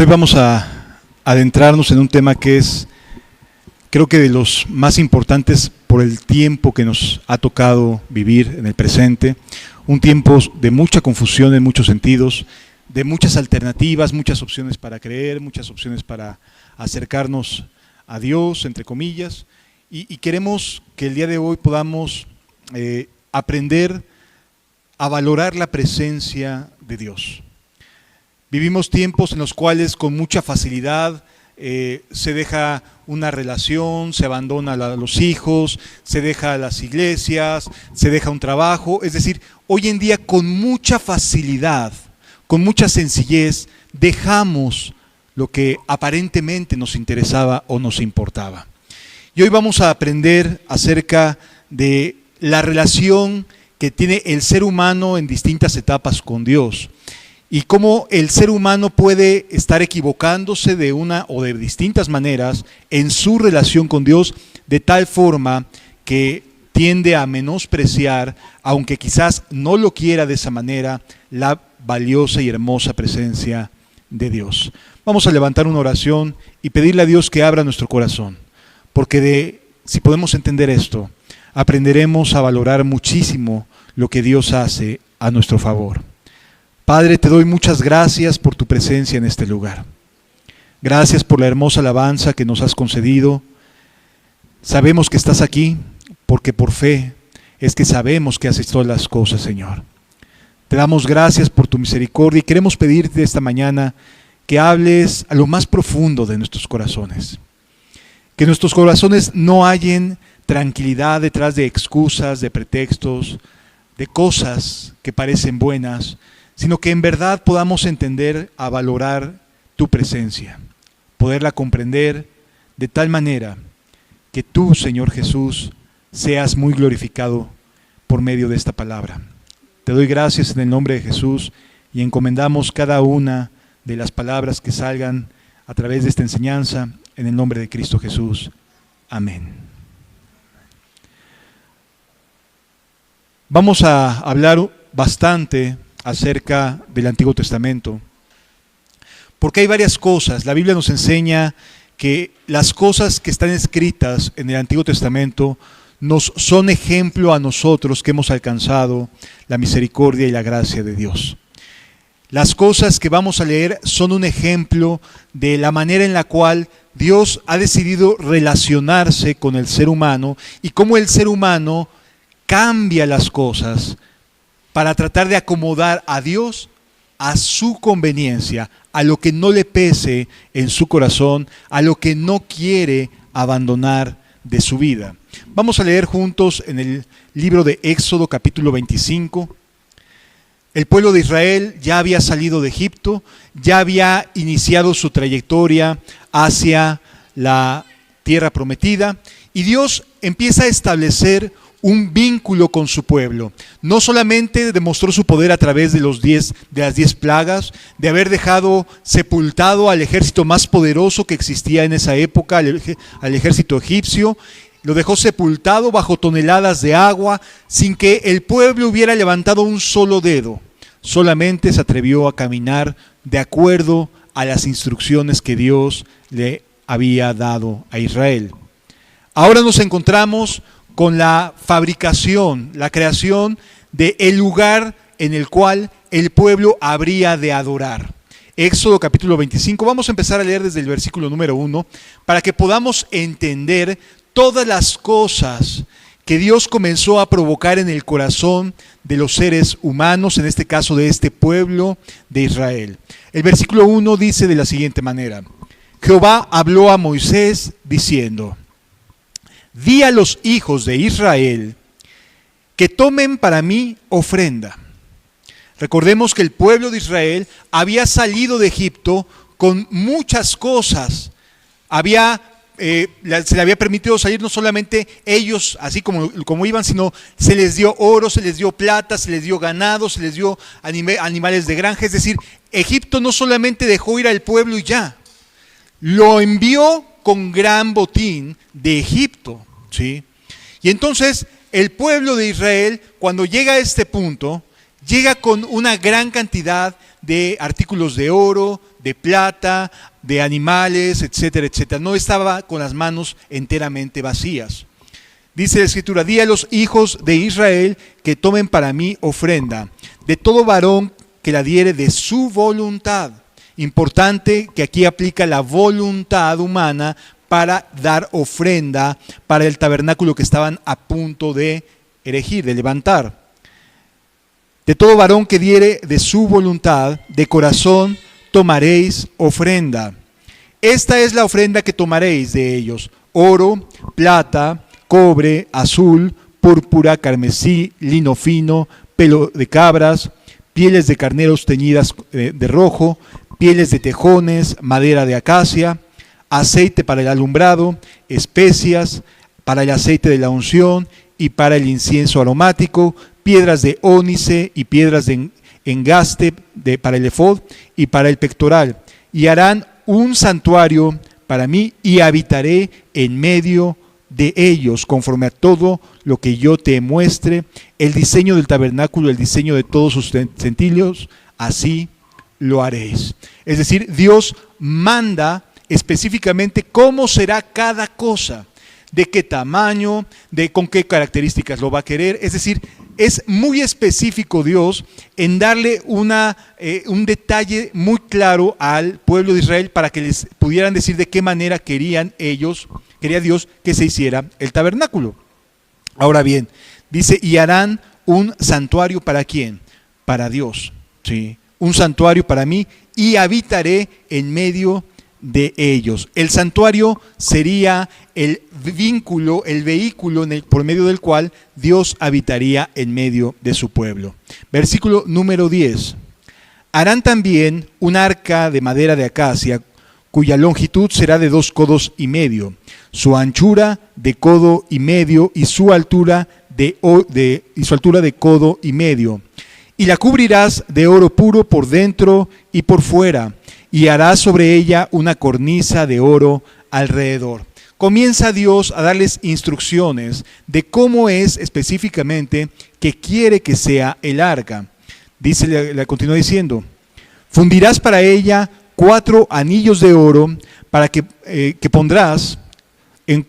Hoy vamos a adentrarnos en un tema que es, creo que de los más importantes por el tiempo que nos ha tocado vivir en el presente, un tiempo de mucha confusión en muchos sentidos, de muchas alternativas, muchas opciones para creer, muchas opciones para acercarnos a Dios, entre comillas, y queremos que el día de hoy podamos aprender a valorar la presencia de Dios. Vivimos tiempos en los cuales con mucha facilidad se deja una relación, se abandona a los hijos, se deja a las iglesias, se deja un trabajo. Es decir, hoy en día con mucha facilidad, con mucha sencillez, dejamos lo que aparentemente nos interesaba o nos importaba. Y hoy vamos a aprender acerca de la relación que tiene el ser humano en distintas etapas con Dios. Y cómo el ser humano puede estar equivocándose de una o de distintas maneras en su relación con Dios, de tal forma que tiende a menospreciar, aunque quizás no lo quiera de esa manera, la valiosa y hermosa presencia de Dios. Vamos a levantar una oración y pedirle a Dios que abra nuestro corazón, porque si podemos entender esto, aprenderemos a valorar muchísimo lo que Dios hace a nuestro favor. Padre, te doy muchas gracias por tu presencia en este lugar. Gracias por la hermosa alabanza que nos has concedido. Sabemos que estás aquí porque por fe es que sabemos que haces todas las cosas, Señor. Te damos gracias por tu misericordia y queremos pedirte esta mañana que hables a lo más profundo de nuestros corazones. Que nuestros corazones no hallen tranquilidad detrás de excusas, de pretextos, de cosas que parecen buenas, sino que en verdad podamos entender a valorar tu presencia, poderla comprender de tal manera que tú, Señor Jesús, seas muy glorificado por medio de esta palabra. Te doy gracias en el nombre de Jesús y encomendamos cada una de las palabras que salgan a través de esta enseñanza en el nombre de Cristo Jesús. Amén. Vamos a hablar bastante acerca del Antiguo Testamento, porque hay varias cosas. La Biblia nos enseña que las cosas que están escritas en el Antiguo Testamento nos son ejemplo a nosotros que hemos alcanzado la misericordia y la gracia de Dios. Las cosas que vamos a leer son un ejemplo de la manera en la cual Dios ha decidido relacionarse con el ser humano y cómo el ser humano cambia las cosas para tratar de acomodar a Dios a su conveniencia, a lo que no le pese en su corazón, a lo que no quiere abandonar de su vida. Vamos a leer juntos en el libro de Éxodo capítulo 25. El pueblo de Israel ya había salido de Egipto, ya había iniciado su trayectoria hacia la tierra prometida y Dios empieza a establecer un vínculo con su pueblo. No solamente demostró su poder a través de las 10 plagas, de haber dejado sepultado al ejército más poderoso que existía en esa época, al ejército egipcio. Lo dejó sepultado bajo toneladas de agua, sin que el pueblo hubiera levantado un solo dedo. Solamente se atrevió a caminar de acuerdo a las instrucciones que Dios le había dado a Israel. Ahora nos encontramos con la fabricación, la creación del lugar en el cual el pueblo habría de adorar. Éxodo capítulo 25, vamos a empezar a leer desde el versículo número 1, para que podamos entender todas las cosas que Dios comenzó a provocar en el corazón de los seres humanos, en este caso de este pueblo de Israel. El versículo 1 dice de la siguiente manera: Jehová habló a Moisés diciendo: Di a los hijos de Israel que tomen para mí ofrenda. Recordemos que el pueblo de Israel había salido de Egipto con muchas cosas. Se le había permitido salir no solamente ellos, así como iban, sino se les dio oro, se les dio plata, se les dio ganado, se les dio animales de granja. Es decir, Egipto no solamente dejó ir al pueblo y ya, lo envió con gran botín de Egipto, ¿sí? Y entonces el pueblo de Israel, cuando llega a este punto, llega con una gran cantidad de artículos de oro, de plata, de animales, etcétera, etcétera. No estaba con las manos enteramente vacías. Dice la Escritura: di a los hijos de Israel que tomen para mí ofrenda, de todo varón que la diere de su voluntad. Importante que aquí aplica la voluntad humana para dar ofrenda para el tabernáculo que estaban a punto de erigir, de levantar. De todo varón que diere de su voluntad, de corazón tomaréis ofrenda. Esta es la ofrenda que tomaréis de ellos: oro, plata, cobre, azul, púrpura, carmesí, lino fino, pelo de cabras, pieles de carneros teñidas de rojo, pieles de tejones, madera de acacia, aceite para el alumbrado, especias para el aceite de la unción y para el incienso aromático, piedras de ónice y piedras de engaste para el efod y para el pectoral. Y harán un santuario para mí y habitaré en medio de ellos, conforme a todo lo que yo te muestre, el diseño del tabernáculo, el diseño de todos sus utensilios, así lo haréis. Es decir, Dios manda específicamente cómo será cada cosa, de qué tamaño, de con qué características lo va a querer. Es decir, es muy específico Dios en darle un detalle muy claro al pueblo de Israel para que les pudieran decir de qué manera quería Dios que se hiciera el tabernáculo. Ahora bien, dice: y harán un santuario ¿para quién? Para Dios, ¿sí? Un santuario para mí y habitaré en medio de ellos. El santuario sería el vínculo, el vehículo por medio del cual Dios habitaría en medio de su pueblo. Versículo número 10. Harán también un arca de madera de acacia, cuya longitud será de 2 codos y medio, su anchura de codo y medio y su altura de codo y medio. Y la cubrirás de oro puro por dentro y por fuera, y harás sobre ella una cornisa de oro alrededor. Comienza Dios a darles instrucciones de cómo es específicamente que quiere que sea el arca. Dice, le continúa diciendo: fundirás para ella 4 anillos de oro para que pondrás en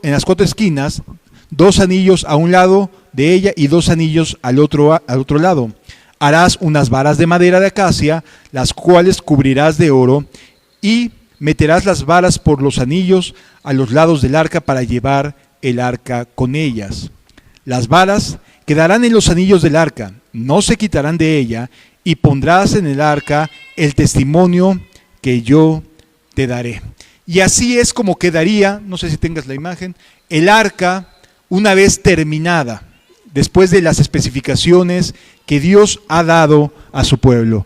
las 4 esquinas, 2 anillos a un lado de ella y 2 anillos al otro lado. Harás unas varas de madera de acacia, las cuales cubrirás de oro, y meterás las varas por los anillos a los lados del arca para llevar el arca con ellas. Las varas quedarán en los anillos del arca, no se quitarán de ella, y pondrás en el arca el testimonio que yo te daré. Y así es como quedaría, no sé si tengas la imagen, el arca una vez terminada, después de las especificaciones que Dios ha dado a su pueblo.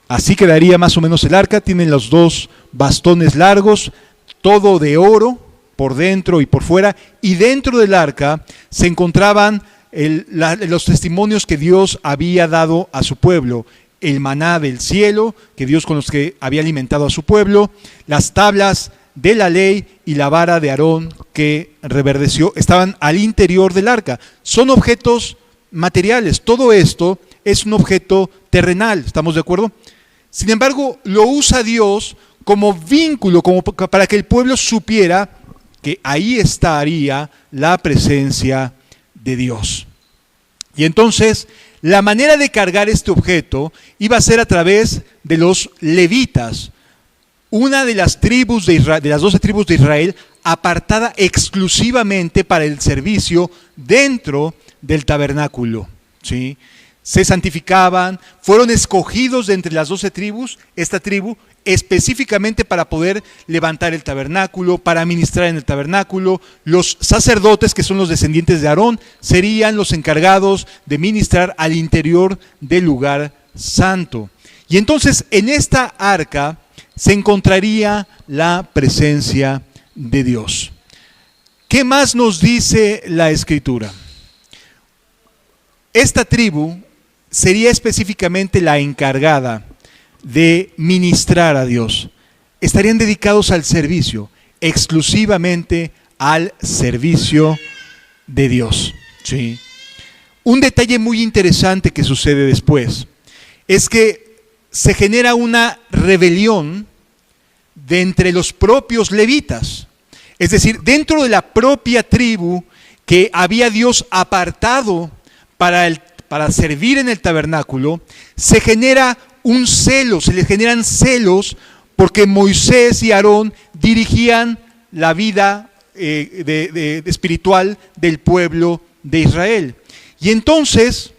Así quedaría más o menos el arca. Tienen los 2 bastones largos, todo de oro por dentro y por fuera, y dentro del arca se encontraban los testimonios que Dios había dado a su pueblo: el maná del cielo, que Dios con los que había alimentado a su pueblo, las tablas de la ley y la vara de Aarón que reverdeció, estaban al interior del arca. Son objetos materiales, todo esto es un objeto terrenal, ¿estamos de acuerdo? Sin embargo, lo usa Dios como vínculo, como para que el pueblo supiera que ahí estaría la presencia de Dios. Y entonces, la manera de cargar este objeto iba a ser a través de los levitas, una de las tribus de Israel, de las 12 tribus de Israel, apartada exclusivamente para el servicio dentro del tabernáculo, ¿sí? Se santificaban, fueron escogidos de entre las 12 tribus, esta tribu, específicamente para poder levantar el tabernáculo, para ministrar en el tabernáculo. Los sacerdotes, que son los descendientes de Aarón, serían los encargados de ministrar al interior del lugar santo. Y entonces en esta arca se encontraría la presencia de Dios. ¿Qué más nos dice la Escritura? Esta tribu sería específicamente la encargada de ministrar a Dios. Estarían dedicados al servicio, exclusivamente al servicio de Dios, ¿sí? un detalle muy interesante que sucede después es que se genera una rebelión de entre los propios levitas. Es decir, dentro de la propia tribu que había Dios apartado para servir en el tabernáculo, se genera un celo, se les generan celos porque Moisés y Aarón dirigían la vida espiritual del pueblo de Israel. Y entonces,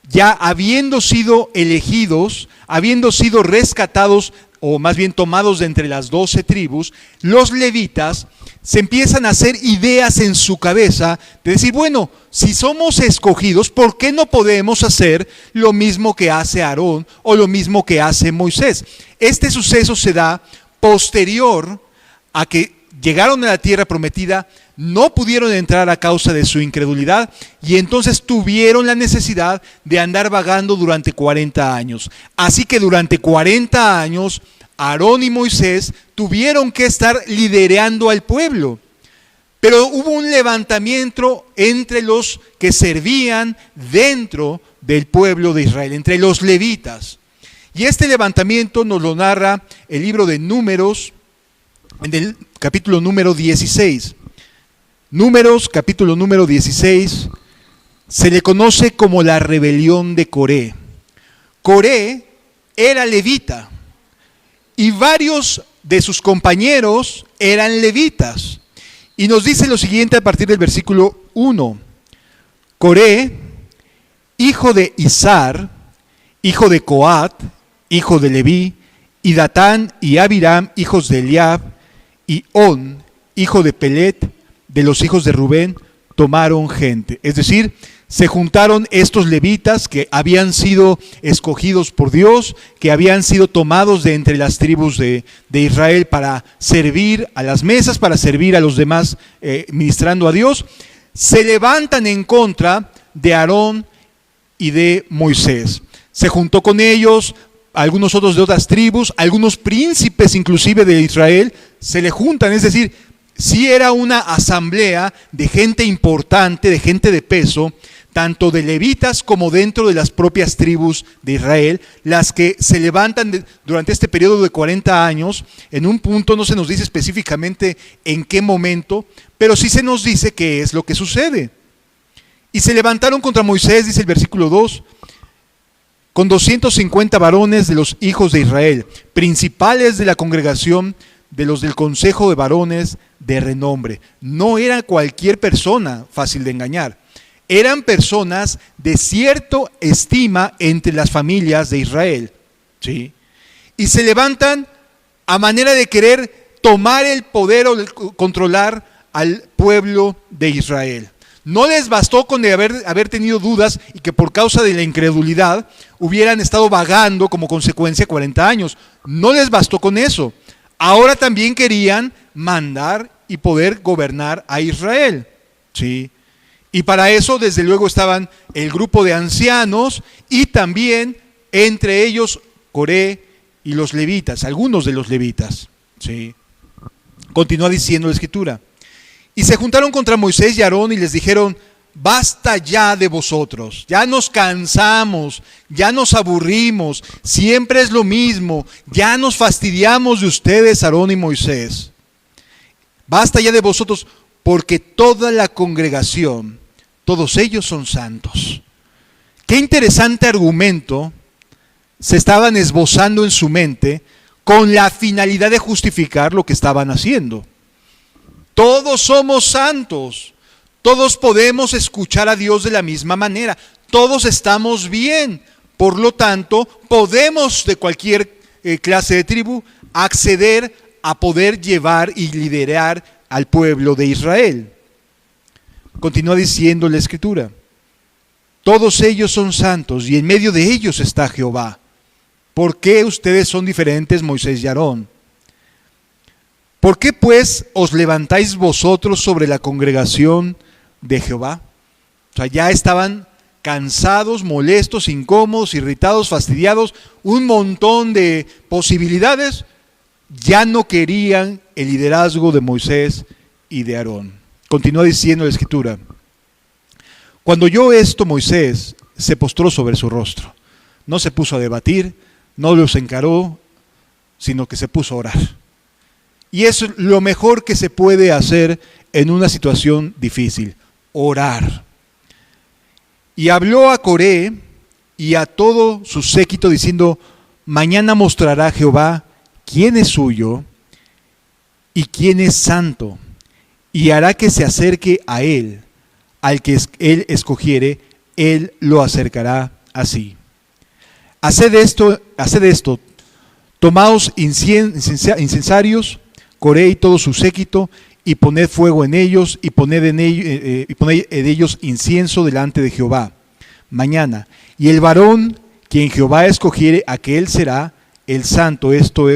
ya habiendo sido elegidos, habiendo sido rescatados, o más bien tomados de entre las 12 tribus, los levitas se empiezan a hacer ideas en su cabeza de decir, bueno, si somos escogidos, ¿por qué no podemos hacer lo mismo que hace Aarón o lo mismo que hace Moisés? Este suceso se da posterior a que llegaron a la tierra prometida, no pudieron entrar a causa de su incredulidad y entonces tuvieron la necesidad de andar vagando durante 40 años. Así que durante 40 años, Aarón y Moisés tuvieron que estar liderando al pueblo. Pero hubo un levantamiento entre los que servían dentro del pueblo de Israel, entre los levitas. Y este levantamiento nos lo narra el libro de Números, en el capítulo número 16. Números, capítulo número 16, se le conoce como la rebelión de Coré. Coré era levita y varios de sus compañeros eran levitas. Y nos dice lo siguiente a partir del versículo 1. Coré, hijo de Izar, hijo de Coat, hijo de Leví, y Datán y Abiram, hijos de Eliab, y On, hijo de Pelet, de los hijos de Rubén, tomaron gente. Es decir, se juntaron estos levitas que habían sido escogidos por Dios, que habían sido tomados de entre las tribus de Israel para servir a las mesas, para servir a los demás ministrando a Dios. Se levantan en contra de Aarón y de Moisés. Se juntó con ellos algunos otros de otras tribus, algunos príncipes inclusive de Israel, se le juntan, es decir, sí era una asamblea de gente importante, de gente de peso, tanto de levitas como dentro de las propias tribus de Israel, las que se levantan durante este periodo de 40 años. En un punto no se nos dice específicamente en qué momento, pero sí se nos dice qué es lo que sucede. Y se levantaron contra Moisés, dice el versículo 2, con 250 varones de los hijos de Israel, principales de la congregación, de los del consejo de varones de renombre. No era cualquier persona fácil de engañar. Eran personas de cierta estima entre las familias de Israel. ¿Sí? Y se levantan a manera de querer tomar el poder o controlar al pueblo de Israel. No les bastó con haber tenido dudas y que por causa de la incredulidad hubieran estado vagando como consecuencia 40 años. No les bastó con eso. Ahora también querían mandar y poder gobernar a Israel. ¿Sí? Y para eso, desde luego, estaban el grupo de ancianos y también entre ellos Coré y los levitas, algunos de los levitas. ¿Sí? Continúa diciendo la Escritura. Y se juntaron contra Moisés y Aarón y les dijeron, basta ya de vosotros, ya nos cansamos, ya nos aburrimos, siempre es lo mismo, ya nos fastidiamos de ustedes, Aarón y Moisés. Basta ya de vosotros, porque toda la congregación, todos ellos son santos. Qué interesante argumento se estaban esbozando en su mente con la finalidad de justificar lo que estaban haciendo. Todos somos santos, todos podemos escuchar a Dios de la misma manera, todos estamos bien, por lo tanto, podemos de cualquier clase de tribu acceder a poder llevar y liderar al pueblo de Israel. Continúa diciendo la Escritura, todos ellos son santos y en medio de ellos está Jehová. ¿Por qué ustedes son diferentes, Moisés y Aarón? ¿Por qué pues os levantáis vosotros sobre la congregación de Jehová? O sea, ya estaban cansados, molestos, incómodos, irritados, fastidiados, un montón de posibilidades. Ya no querían el liderazgo de Moisés y de Aarón. Continúa diciendo la Escritura. Cuando oyó esto, Moisés se postró sobre su rostro. No se puso a debatir, no los encaró, sino que se puso a orar. Y es lo mejor que se puede hacer en una situación difícil, orar. Y habló a Coré y a todo su séquito diciendo: mañana mostrará Jehová quién es suyo y quién es santo, y hará que se acerque a él. Al que él escogiere, él lo acercará así. Haced esto, tomaos incensarios, Coré y todo su séquito, y poned fuego en ellos, y poned en ellos incienso delante de Jehová mañana. Y el varón quien Jehová escogiere, aquel será el santo. Esto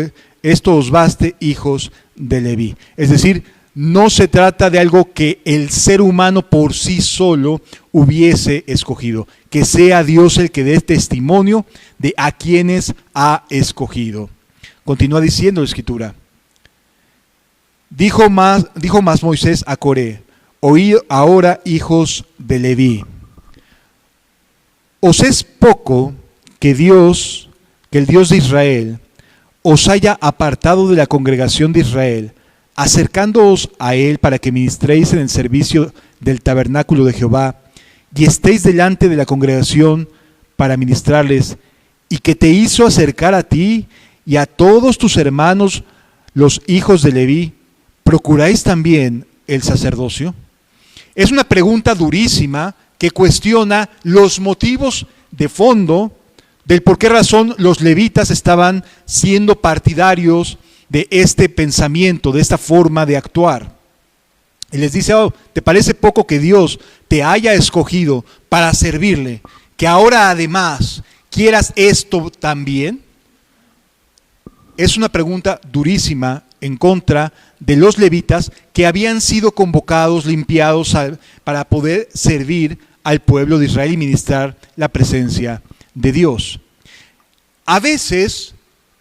os baste, hijos de Leví. Es decir, no se trata de algo que el ser humano por sí solo hubiese escogido, que sea Dios el que dé testimonio de a quienes ha escogido. Continúa diciendo la Escritura: dijo más Moisés a Coré: oíd ahora, hijos de Leví, os es poco que el Dios de Israel os haya apartado de la congregación de Israel, acercándoos a él para que ministréis en el servicio del tabernáculo de Jehová, y estéis delante de la congregación para ministrarles, y que te hizo acercar a ti y a todos tus hermanos, los hijos de Leví. ¿Procuráis también el sacerdocio? Es una pregunta durísima que cuestiona los motivos de fondo del por qué razón los levitas estaban siendo partidarios de este pensamiento, de esta forma de actuar. Y les dice: oh, ¿te parece poco que Dios te haya escogido para servirle, que ahora además quieras esto también? Es una pregunta durísima en contra de los levitas, que habían sido convocados, limpiados para poder servir al pueblo de Israel y ministrar la presencia de Dios. A veces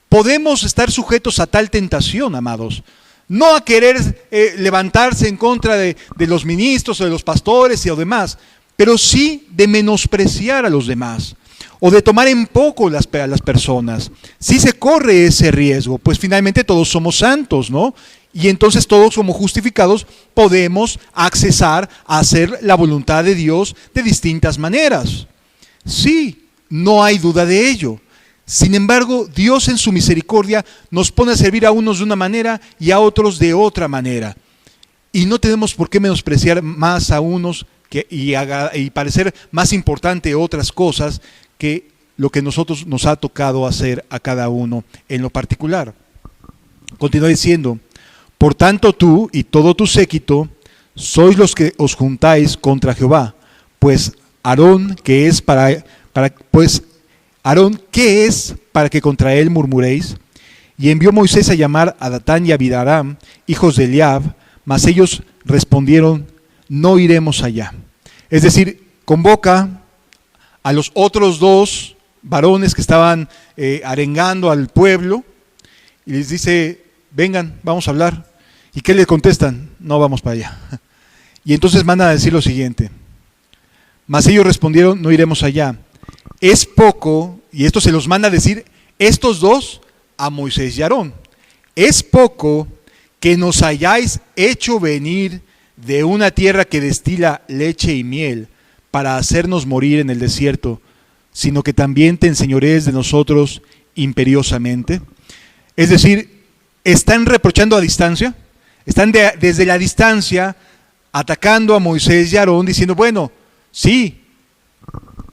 podemos estar sujetos a tal tentación, amados, no a querer levantarse en contra de los ministros o de los pastores y lo demás, pero sí de menospreciar a los demás o de tomar en poco a las personas. Sí se corre ese riesgo, pues finalmente todos somos santos, ¿no? Y entonces todos como justificados podemos accesar a hacer la voluntad de Dios de distintas maneras. Sí, no hay duda de ello. Sin embargo, Dios en su misericordia nos pone a servir a unos de una manera y a otros de otra manera. Y no tenemos por qué menospreciar más a unos y parecer más importante otras cosas que lo que nosotros nos ha tocado hacer a cada uno en lo particular. Continúa diciendo: por tanto tú y todo tu séquito sois los que os juntáis contra Jehová, pues Aarón, ¿qué es para que contra él murmuréis? Y envió Moisés a llamar a Datán y a Abiram, hijos de Eliab, mas ellos respondieron: no iremos allá. Es decir, convoca a los otros dos varones que estaban arengando al pueblo y les dice: vengan, vamos a hablar. ¿Y qué le contestan? No vamos para allá. Y entonces mandan a decir lo siguiente: mas ellos respondieron: no iremos allá. Es poco, y esto se los manda a decir estos dos a Moisés y Aarón: es poco que nos hayáis hecho venir de una tierra que destila leche y miel para hacernos morir en el desierto, sino que también te enseñorees de nosotros imperiosamente. Es decir, están reprochando a distancia, están desde la distancia atacando a Moisés y Aarón, diciendo: bueno, sí,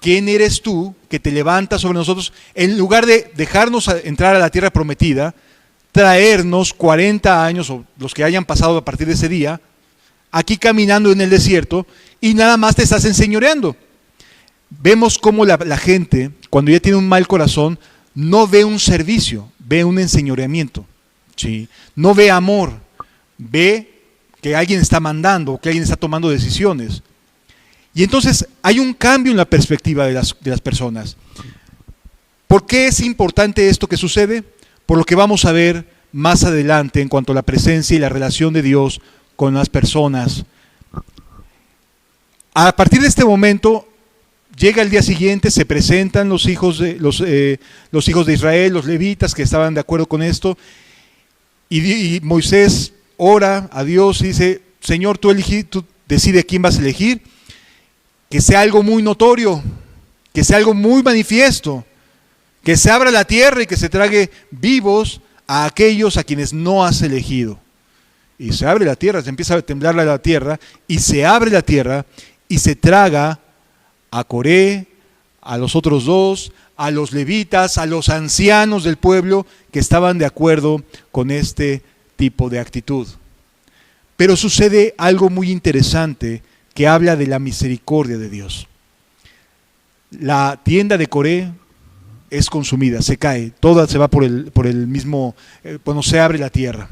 ¿quién eres tú que te levantas sobre nosotros? En lugar de dejarnos entrar a la tierra prometida, traernos 40 años, o los que hayan pasado a partir de ese día, aquí caminando en el desierto, y nada más te estás enseñoreando. Vemos cómo la gente, cuando ya tiene un mal corazón, no ve un servicio, ve un enseñoreamiento, ¿sí? No ve amor, ve que alguien está mandando, que alguien está tomando decisiones. Y entonces hay un cambio en la perspectiva de las personas. ¿Por qué es importante esto que sucede? Por lo que vamos a ver más adelante en cuanto a la presencia y la relación de Dios con las personas. A partir de este momento, llega el día siguiente, se presentan los hijos de Israel, los levitas que estaban de acuerdo con esto, y Moisés ora a Dios y dice: Señor, tú decide quién vas a elegir, que sea algo muy notorio, que sea algo muy manifiesto, que se abra la tierra y que se trague vivos a aquellos a quienes no has elegido. Y se abre la tierra, se empieza a temblar la tierra, y se abre la tierra y se traga a Coré, a los otros dos, a los levitas, a los ancianos del pueblo que estaban de acuerdo con este tipo de actitud. Pero sucede algo muy interesante que habla de la misericordia de Dios. La tienda de Coré es consumida, se cae, toda se va por el mismo, cuando se abre la tierra.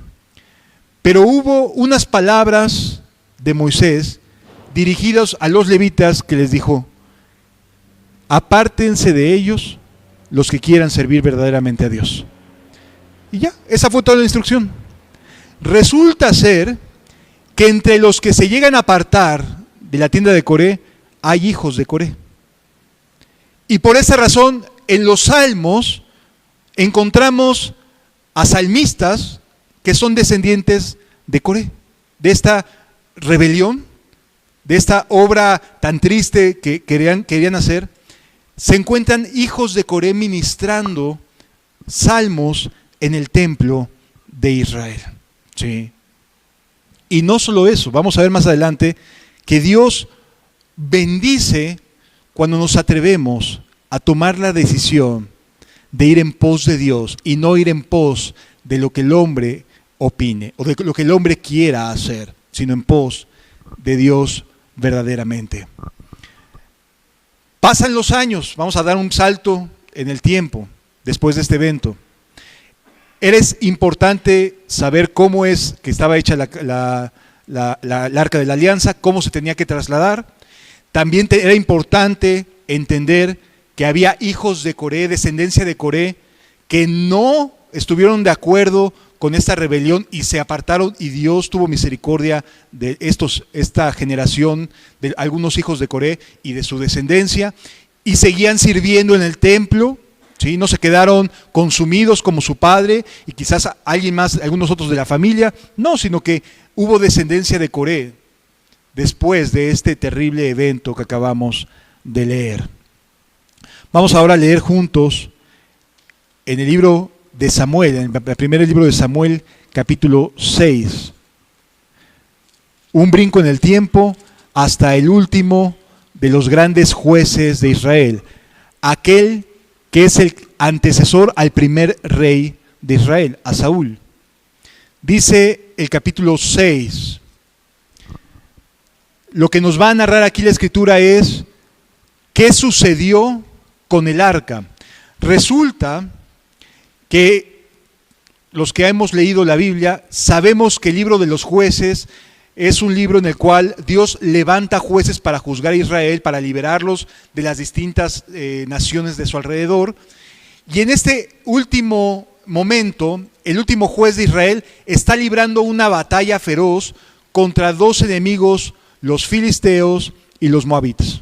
Pero hubo unas palabras de Moisés dirigidas a los levitas que les dijo: apártense de ellos los que quieran servir verdaderamente a Dios. Y ya, esa fue toda la instrucción. Resulta ser que entre los que se llegan a apartar de la tienda de Coré hay hijos de Coré. Y por esa razón, en los salmos encontramos a salmistas que son descendientes de Coré, de esta rebelión, de esta obra tan triste que querían hacer. Se encuentran hijos de Coré ministrando salmos en el templo de Israel. Sí. Y no solo eso, vamos a ver más adelante que Dios bendice cuando nos atrevemos a tomar la decisión de ir en pos de Dios y no ir en pos de lo que el hombre opine o de lo que el hombre quiera hacer, sino en pos de Dios verdaderamente. Pasan los años, vamos a dar un salto en el tiempo después de este evento. Es importante saber cómo es que estaba hecha el arca de la alianza, cómo se tenía que trasladar. También era importante entender que había hijos de Coré, descendencia de Coré, que no estuvieron de acuerdo con esta rebelión y se apartaron, y Dios tuvo misericordia de esta generación de algunos hijos de Coré y de su descendencia, y seguían sirviendo en el templo. ¿Sí? No se quedaron consumidos como su padre y quizás alguien más, algunos otros de la familia, no, sino que hubo descendencia de Coré después de este terrible evento que acabamos de leer. Vamos ahora a leer juntos en el libro de Samuel, en el primer libro de Samuel, capítulo 6. Un brinco en el tiempo hasta el último de los grandes jueces de Israel, aquel que es el antecesor al primer rey de Israel, a Saúl. Dice el capítulo 6, lo que nos va a narrar aquí la escritura es qué sucedió con el arca. Resulta que los que hemos leído la Biblia sabemos que el libro de los jueces es un libro en el cual Dios levanta jueces para juzgar a Israel, para liberarlos de las distintas naciones de su alrededor. Y en este último momento, el último juez de Israel está librando una batalla feroz contra dos enemigos, los filisteos y los moabitas.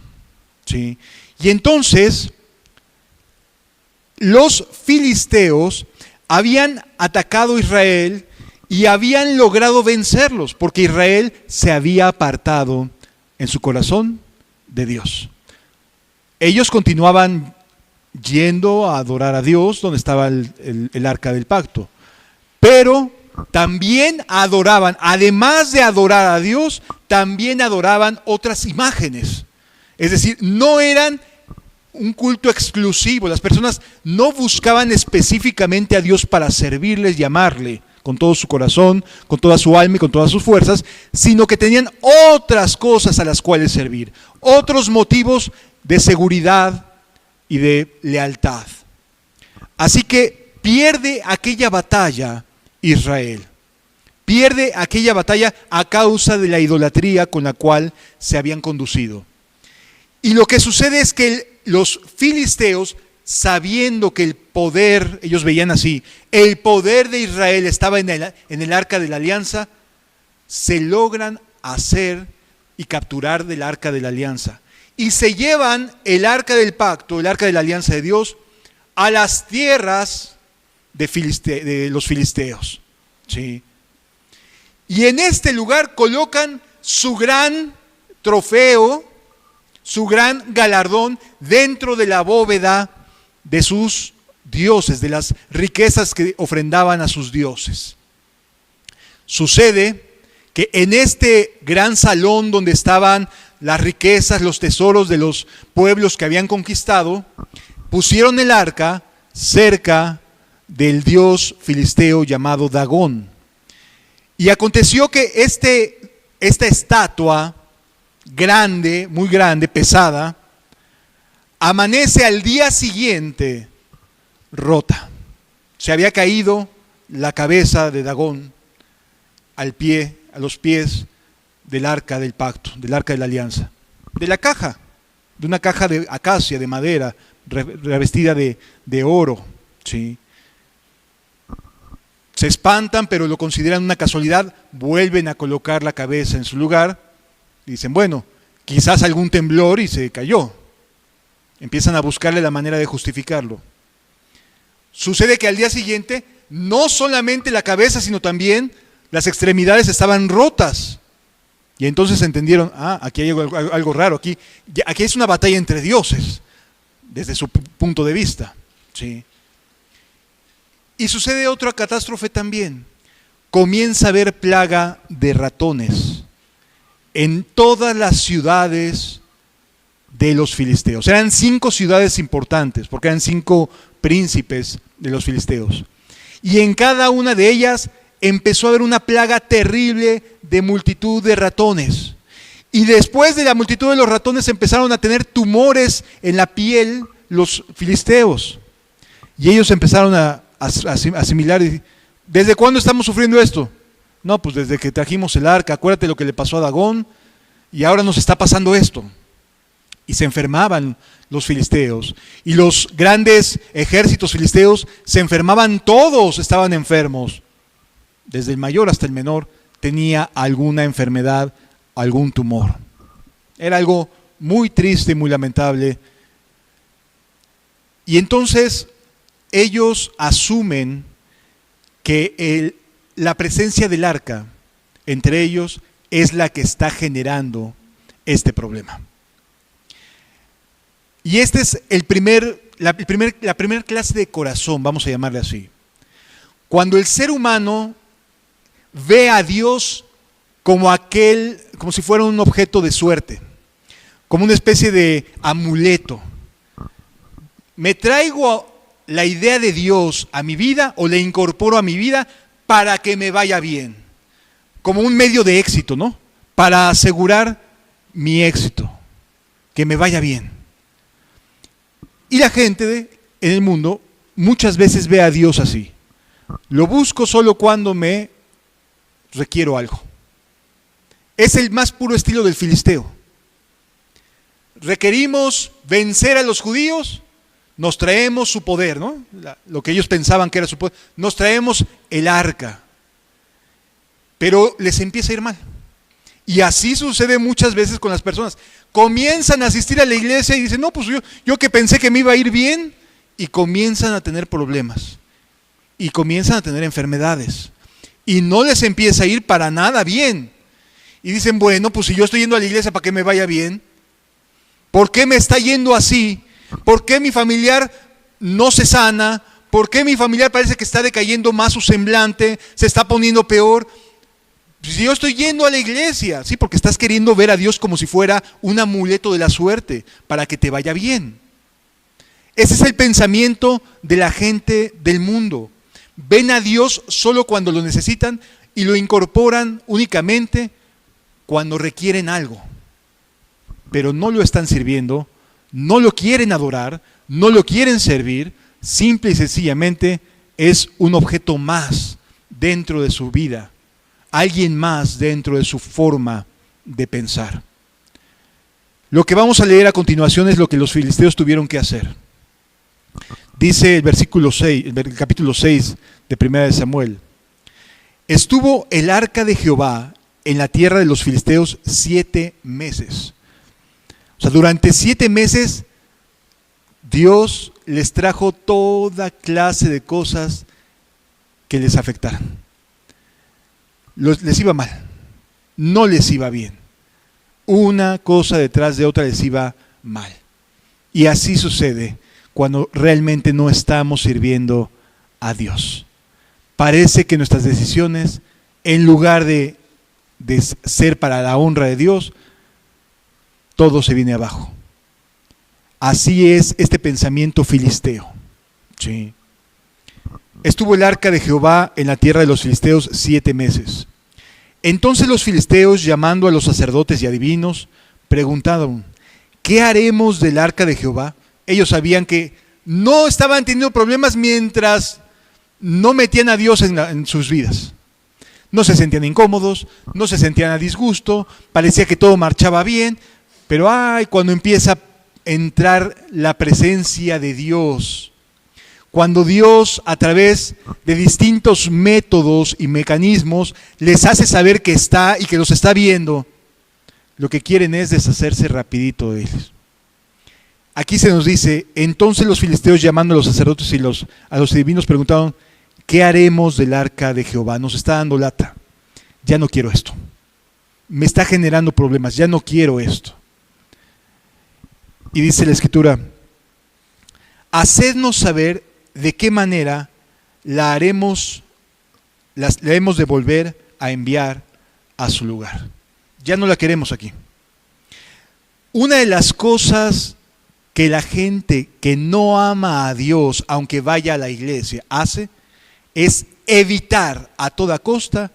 ¿Sí? Y entonces, los filisteos habían atacado a Israel y habían logrado vencerlos, porque Israel se había apartado en su corazón de Dios. Ellos continuaban yendo a adorar a Dios, donde estaba el arca del pacto, pero también adoraban, además de adorar a Dios, también adoraban otras imágenes. Es decir, no eran un culto exclusivo, las personas no buscaban específicamente a Dios para servirles y amarle con todo su corazón, con toda su alma y con todas sus fuerzas, sino que tenían otras cosas a las cuales servir, otros motivos de seguridad y de lealtad. Así que pierde aquella batalla Israel, pierde aquella batalla a causa de la idolatría con la cual se habían conducido. Y lo que sucede es que los filisteos, sabiendo que el poder, ellos veían así, el poder de Israel estaba en el arca de la alianza, se logran hacer y capturar del arca de la alianza. Y se llevan el arca del pacto, el arca de la alianza de Dios, a las tierras de los filisteos. ¿Sí? Y en este lugar colocan su gran trofeo, su gran galardón dentro de la bóveda de sus dioses, de las riquezas que ofrendaban a sus dioses. Sucede que en este gran salón donde estaban las riquezas, los tesoros de los pueblos que habían conquistado, pusieron el arca cerca del dios filisteo llamado Dagón. Y aconteció que esta estatua grande, muy grande, pesada, amanece al día siguiente rota. Se había caído la cabeza de Dagón a los pies del arca del pacto, del arca de la alianza, de la caja, de una caja de acacia, de madera, revestida de oro. ¿Sí? Se espantan, pero lo consideran una casualidad, vuelven a colocar la cabeza en su lugar, y dicen, bueno, quizás algún temblor y se cayó. Empiezan a buscarle la manera de justificarlo. Sucede que al día siguiente, no solamente la cabeza, sino también las extremidades estaban rotas. Y entonces entendieron, aquí hay algo raro, aquí es una batalla entre dioses, desde su punto de vista. ¿Sí? Y sucede otra catástrofe también. Comienza a haber plaga de ratones en todas las ciudades de los filisteos. Eran 5 ciudades importantes, porque eran 5 príncipes de los filisteos. Y en cada una de ellas empezó a haber una plaga terrible de multitud de ratones. Y después de la multitud de los ratones empezaron a tener tumores en la piel los filisteos. Y ellos empezaron a asimilar. ¿Desde cuándo estamos sufriendo esto? No, pues desde que trajimos el arca. Acuérdate lo que le pasó a Dagón y ahora nos está pasando esto. Y se enfermaban los filisteos. Y los grandes ejércitos filisteos se enfermaban, todos estaban enfermos. Desde el mayor hasta el menor tenía alguna enfermedad, algún tumor. Era algo muy triste, muy lamentable. Y entonces ellos asumen que la presencia del arca entre ellos es la que está generando este problema. Y este es la primera clase de corazón, vamos a llamarle así. Cuando el ser humano ve a Dios como si fuera un objeto de suerte, como una especie de amuleto. Me traigo la idea de Dios a mi vida o le incorporo a mi vida para que me vaya bien, como un medio de éxito, ¿no? Para asegurar mi éxito, que me vaya bien. Y la gente en el mundo muchas veces ve a Dios así. Lo busco solo cuando me requiero algo. Es el más puro estilo del filisteo. Requerimos vencer a los judíos, nos traemos su poder, ¿no? Lo que ellos pensaban que era su poder. Nos traemos el arca. Pero les empieza a ir mal. Y así sucede muchas veces con las personas. Comienzan a asistir a la iglesia y dicen, no, pues yo que pensé que me iba a ir bien, y comienzan a tener problemas. Y comienzan a tener enfermedades. Y no les empieza a ir para nada bien. Y dicen, bueno, pues si yo estoy yendo a la iglesia para que me vaya bien, ¿por qué me está yendo así? ¿Por qué mi familiar no se sana? ¿Por qué mi familiar parece que está decayendo más su semblante? ¿Se está poniendo peor? Si yo estoy yendo a la iglesia, sí, porque estás queriendo ver a Dios como si fuera un amuleto de la suerte para que te vaya bien. Ese es el pensamiento de la gente del mundo. Ven a Dios solo cuando lo necesitan y lo incorporan únicamente cuando requieren algo. Pero no lo están sirviendo, no lo quieren adorar, no lo quieren servir, simple y sencillamente es un objeto más dentro de su vida, alguien más dentro de su forma de pensar. Lo que vamos a leer a continuación es lo que los filisteos tuvieron que hacer. Dice el versículo 6, el capítulo 6 de 1 de Samuel. Estuvo el arca de Jehová en la tierra de los filisteos 7 meses. O sea, durante 7 meses Dios les trajo toda clase de cosas que les afectaran. Les iba mal, no les iba bien. Una cosa detrás de otra les iba mal. Y así sucede cuando realmente no estamos sirviendo a Dios. Parece que nuestras decisiones, en lugar de ser para la honra de Dios, todo se viene abajo. Así es este pensamiento filisteo. Sí. Estuvo el arca de Jehová en la tierra de los filisteos 7 meses. Entonces los filisteos, llamando a los sacerdotes y adivinos, preguntaron: ¿qué haremos del arca de Jehová? Ellos sabían que no estaban teniendo problemas mientras no metían a Dios en sus vidas. No se sentían incómodos, no se sentían a disgusto, parecía que todo marchaba bien, pero cuando empieza a entrar la presencia de Dios, cuando Dios, a través de distintos métodos y mecanismos, les hace saber que está y que los está viendo, lo que quieren es deshacerse rapidito de ellos. Aquí se nos dice: entonces los filisteos, llamando a los sacerdotes y a los divinos, preguntaron: ¿qué haremos del arca de Jehová? Nos está dando lata. Ya no quiero esto. Me está generando problemas. Ya no quiero esto. Y dice la Escritura: hacednos saber de qué manera la hemos de volver a enviar a su lugar. Ya no la queremos aquí. Una de las cosas que la gente que no ama a Dios, aunque vaya a la iglesia, hace, es evitar a toda costa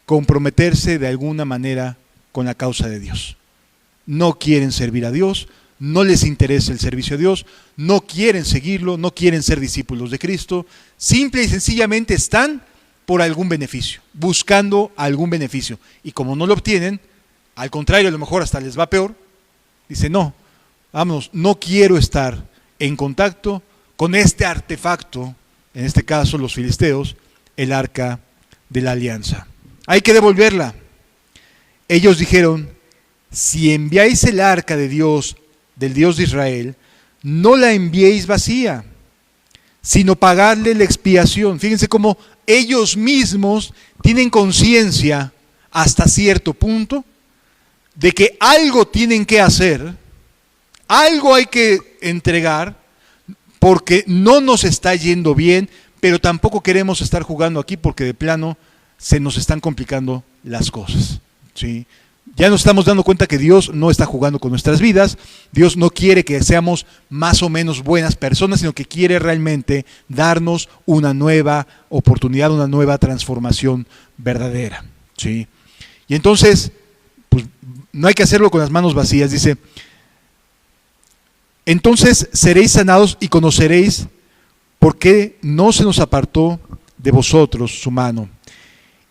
comprometerse de alguna manera con la causa de Dios. No quieren servir a Dios, no les interesa el servicio a Dios, no quieren seguirlo, no quieren ser discípulos de Cristo, simple y sencillamente están por algún beneficio, buscando algún beneficio. Y como no lo obtienen, al contrario, a lo mejor hasta les va peor, dice: no, vámonos, no quiero estar en contacto con este artefacto, en este caso los filisteos, el arca de la alianza. Hay que devolverla. Ellos dijeron: si enviáis el arca de Dios, del Dios de Israel, no la enviéis vacía, sino pagadle la expiación. Fíjense cómo ellos mismos tienen conciencia hasta cierto punto de que algo tienen que hacer, algo hay que entregar, porque no nos está yendo bien, pero tampoco queremos estar jugando aquí porque de plano se nos están complicando las cosas, ¿sí? Ya nos estamos dando cuenta que Dios no está jugando con nuestras vidas. Dios no quiere que seamos más o menos buenas personas, sino que quiere realmente darnos una nueva oportunidad, una nueva transformación verdadera, ¿sí? Y entonces, pues, no hay que hacerlo con las manos vacías. Dice: entonces seréis sanados y conoceréis por qué no se nos apartó de vosotros su mano.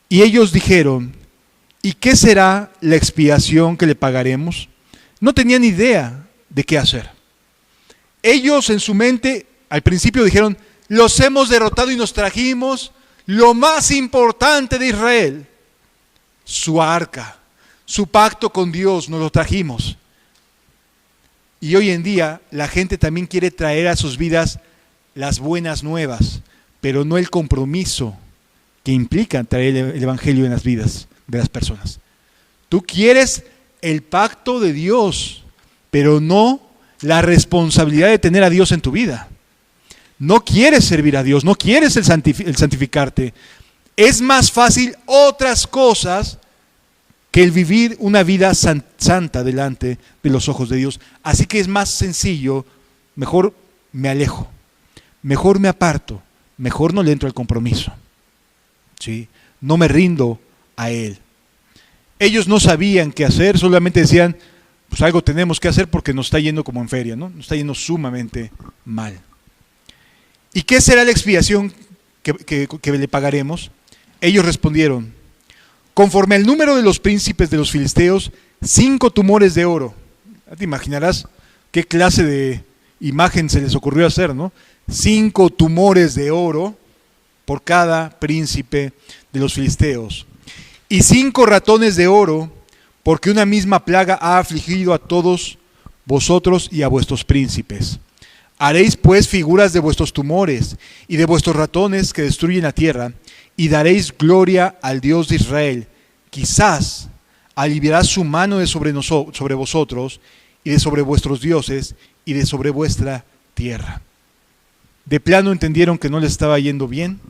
Y ellos dijeron: ¿y qué será la expiación que le pagaremos? No tenían idea de qué hacer. Ellos en su mente al principio dijeron: los hemos derrotado y nos trajimos lo más importante de Israel, su arca, su pacto con Dios, nos lo trajimos. Y hoy en día la gente también quiere traer a sus vidas las buenas nuevas, pero no el compromiso que implica traer el evangelio en las vidas de las personas. Tú quieres el pacto de Dios, pero no la responsabilidad de tener a Dios en tu vida. No quieres servir a Dios, no quieres el santificarte. Es más fácil otras cosas que el vivir una vida santa delante de los ojos de Dios. Así que es más sencillo: mejor me alejo, mejor me aparto, mejor no le entro al compromiso, ¿sí? No me rindo a Él. Ellos no sabían qué hacer, solamente decían: pues algo tenemos que hacer porque nos está yendo como en feria, ¿no? Nos está yendo sumamente mal. ¿Y qué será la expiación que le pagaremos? Ellos respondieron: conforme al número de los príncipes de los filisteos, 5 tumores de oro. Ya te imaginarás qué clase de imagen se les ocurrió hacer, ¿no? 5 tumores de oro por cada príncipe de los filisteos. y 5 ratones de oro, porque una misma plaga ha afligido a todos vosotros y a vuestros príncipes. Haréis pues figuras de vuestros tumores y de vuestros ratones que destruyen la tierra, y daréis gloria al Dios de Israel. Quizás aliviará su mano de sobre vosotros, y de sobre vuestros dioses, y de sobre vuestra tierra. De plano entendieron que no les estaba yendo bien.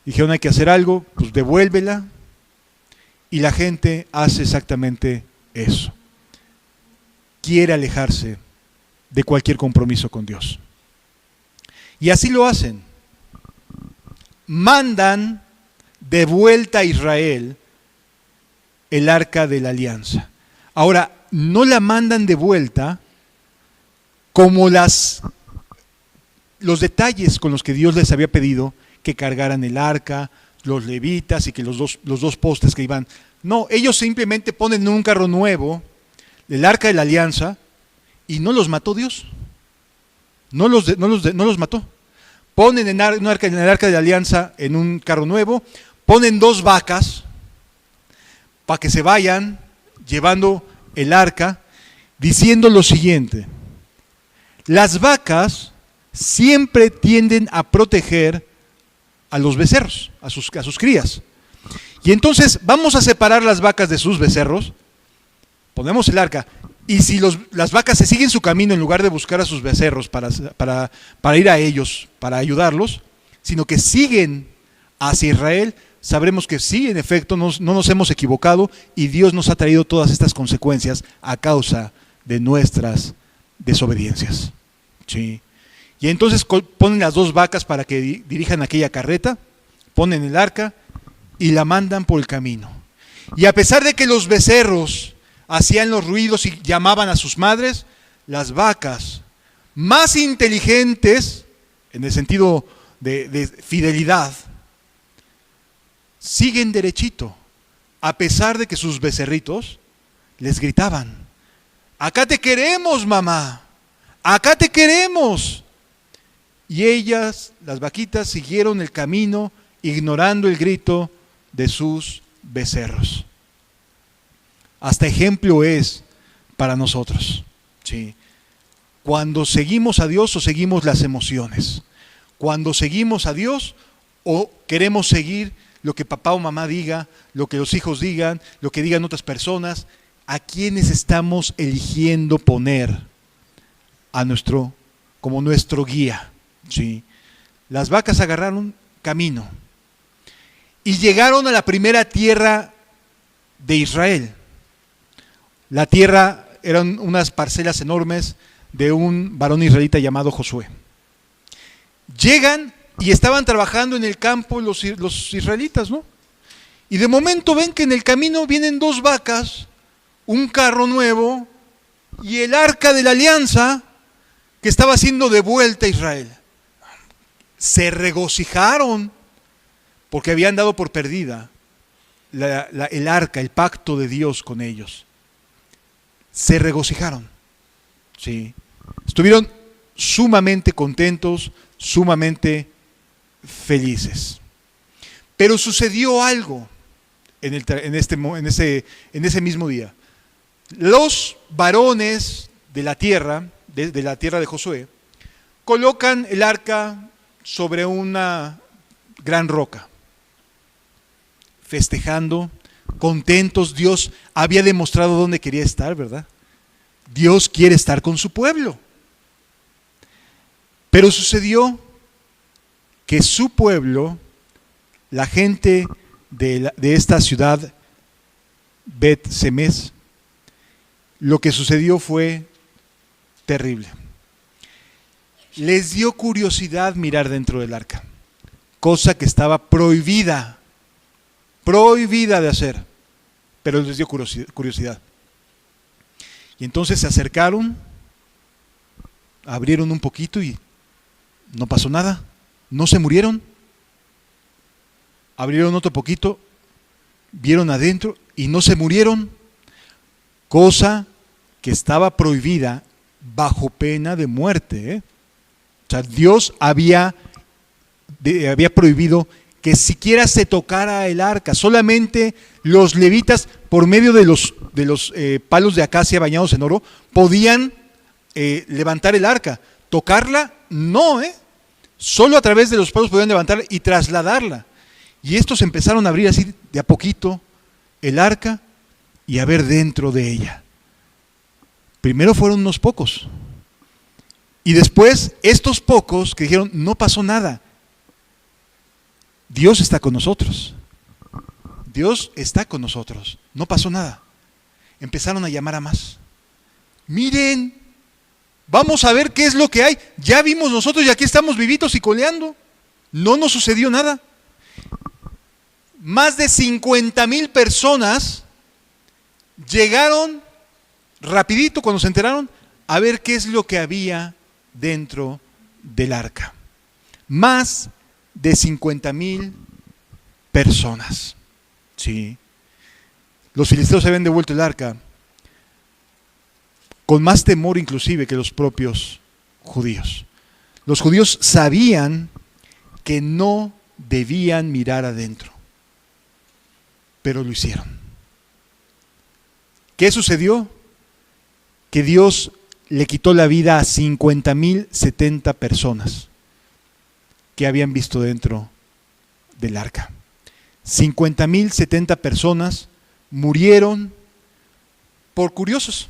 Dijeron, hay que hacer algo, pues devuélvela. Y la gente hace exactamente eso. Quiere alejarse de cualquier compromiso con Dios. Y así lo hacen. Mandan de vuelta a Israel el arca de la alianza. Ahora, no la mandan de vuelta como los detalles con los que Dios les había pedido que cargaran el arca, los levitas y que los dos postes que iban. No, ellos simplemente ponen en un carro nuevo el arca de la alianza y no los mató Dios. No los mató. Ponen en el arca de la alianza en un carro nuevo, ponen 2 vacas para que se vayan llevando el arca, diciendo lo siguiente: las vacas siempre tienden a proteger a los becerros, a sus crías. Y entonces vamos a separar las vacas de sus becerros, ponemos el arca, y si las vacas se siguen su camino en lugar de buscar a sus becerros para ir a ellos, para ayudarlos, sino que siguen hacia Israel, sabremos que sí, en efecto, no nos hemos equivocado y Dios nos ha traído todas estas consecuencias a causa de nuestras desobediencias. ¿Sí? Y entonces ponen las 2 vacas para que dirijan aquella carreta, ponen el arca y la mandan por el camino. Y a pesar de que los becerros hacían los ruidos y llamaban a sus madres, las vacas más inteligentes, en el sentido de fidelidad, siguen derechito, a pesar de que sus becerritos les gritaban: acá te queremos, mamá, acá te queremos. Y ellas, las vaquitas, siguieron el camino ignorando el grito de sus becerros. Hasta ejemplo es para nosotros. ¿Sí? Cuando seguimos a Dios o seguimos las emociones. Cuando seguimos a Dios o queremos seguir lo que papá o mamá diga, lo que los hijos digan, lo que digan otras personas. ¿A quiénes estamos eligiendo poner como nuestro guía? ¿Sí? Las vacas agarraron camino y llegaron a la primera tierra de Israel. La tierra eran unas parcelas enormes de un varón israelita llamado Josué. Llegan y estaban trabajando en el campo los israelitas, ¿no? Y de momento ven que en el camino vienen 2 vacas, un carro nuevo y el arca de la alianza que estaba siendo devuelta a Israel. Se regocijaron porque habían dado por perdida el arca, el pacto de Dios con ellos. Se regocijaron. ¿Sí? Estuvieron sumamente contentos, sumamente felices. Pero sucedió algo en ese mismo día. Los varones de la tierra de Josué, colocan el arca sobre una gran roca, festejando, contentos. Dios había demostrado dónde quería estar, ¿verdad? Dios quiere estar con su pueblo. Pero sucedió que su pueblo, la gente de esta ciudad, Bet-Semes, lo que sucedió fue terrible. Les dio curiosidad mirar dentro del arca, cosa que estaba prohibida de hacer, pero les dio curiosidad. Y entonces se acercaron, abrieron un poquito y no pasó nada, no se murieron. Abrieron otro poquito, vieron adentro y no se murieron, cosa que estaba prohibida bajo pena de muerte. O sea, Dios había prohibido que siquiera se tocara el arca. Solamente los levitas, por medio de los palos de acacia bañados en oro, podían levantar el arca. Tocarla, no, solo a través de los palos podían levantarla y trasladarla. Y estos empezaron a abrir así de a poquito el arca y a ver dentro de ella. Primero fueron unos pocos. Y después estos pocos que dijeron, no pasó nada. Dios está con nosotros. Dios está con nosotros. No pasó nada. Empezaron a llamar a más. Miren, vamos a ver qué es lo que hay. Ya vimos nosotros y aquí estamos vivitos y coleando. No nos sucedió nada. Más de 50,000 personas llegaron rapidito cuando se enteraron a ver qué es lo que había dentro del arca. Más de 50,000 personas. Sí. Los filisteos habían devuelto el arca con más temor inclusive que los propios judíos. Los judíos sabían que no debían mirar adentro, pero lo hicieron. ¿Qué sucedió? Que Dios le quitó la vida a 50,070 personas que habían visto dentro del arca. 50,070 personas murieron por curiosos,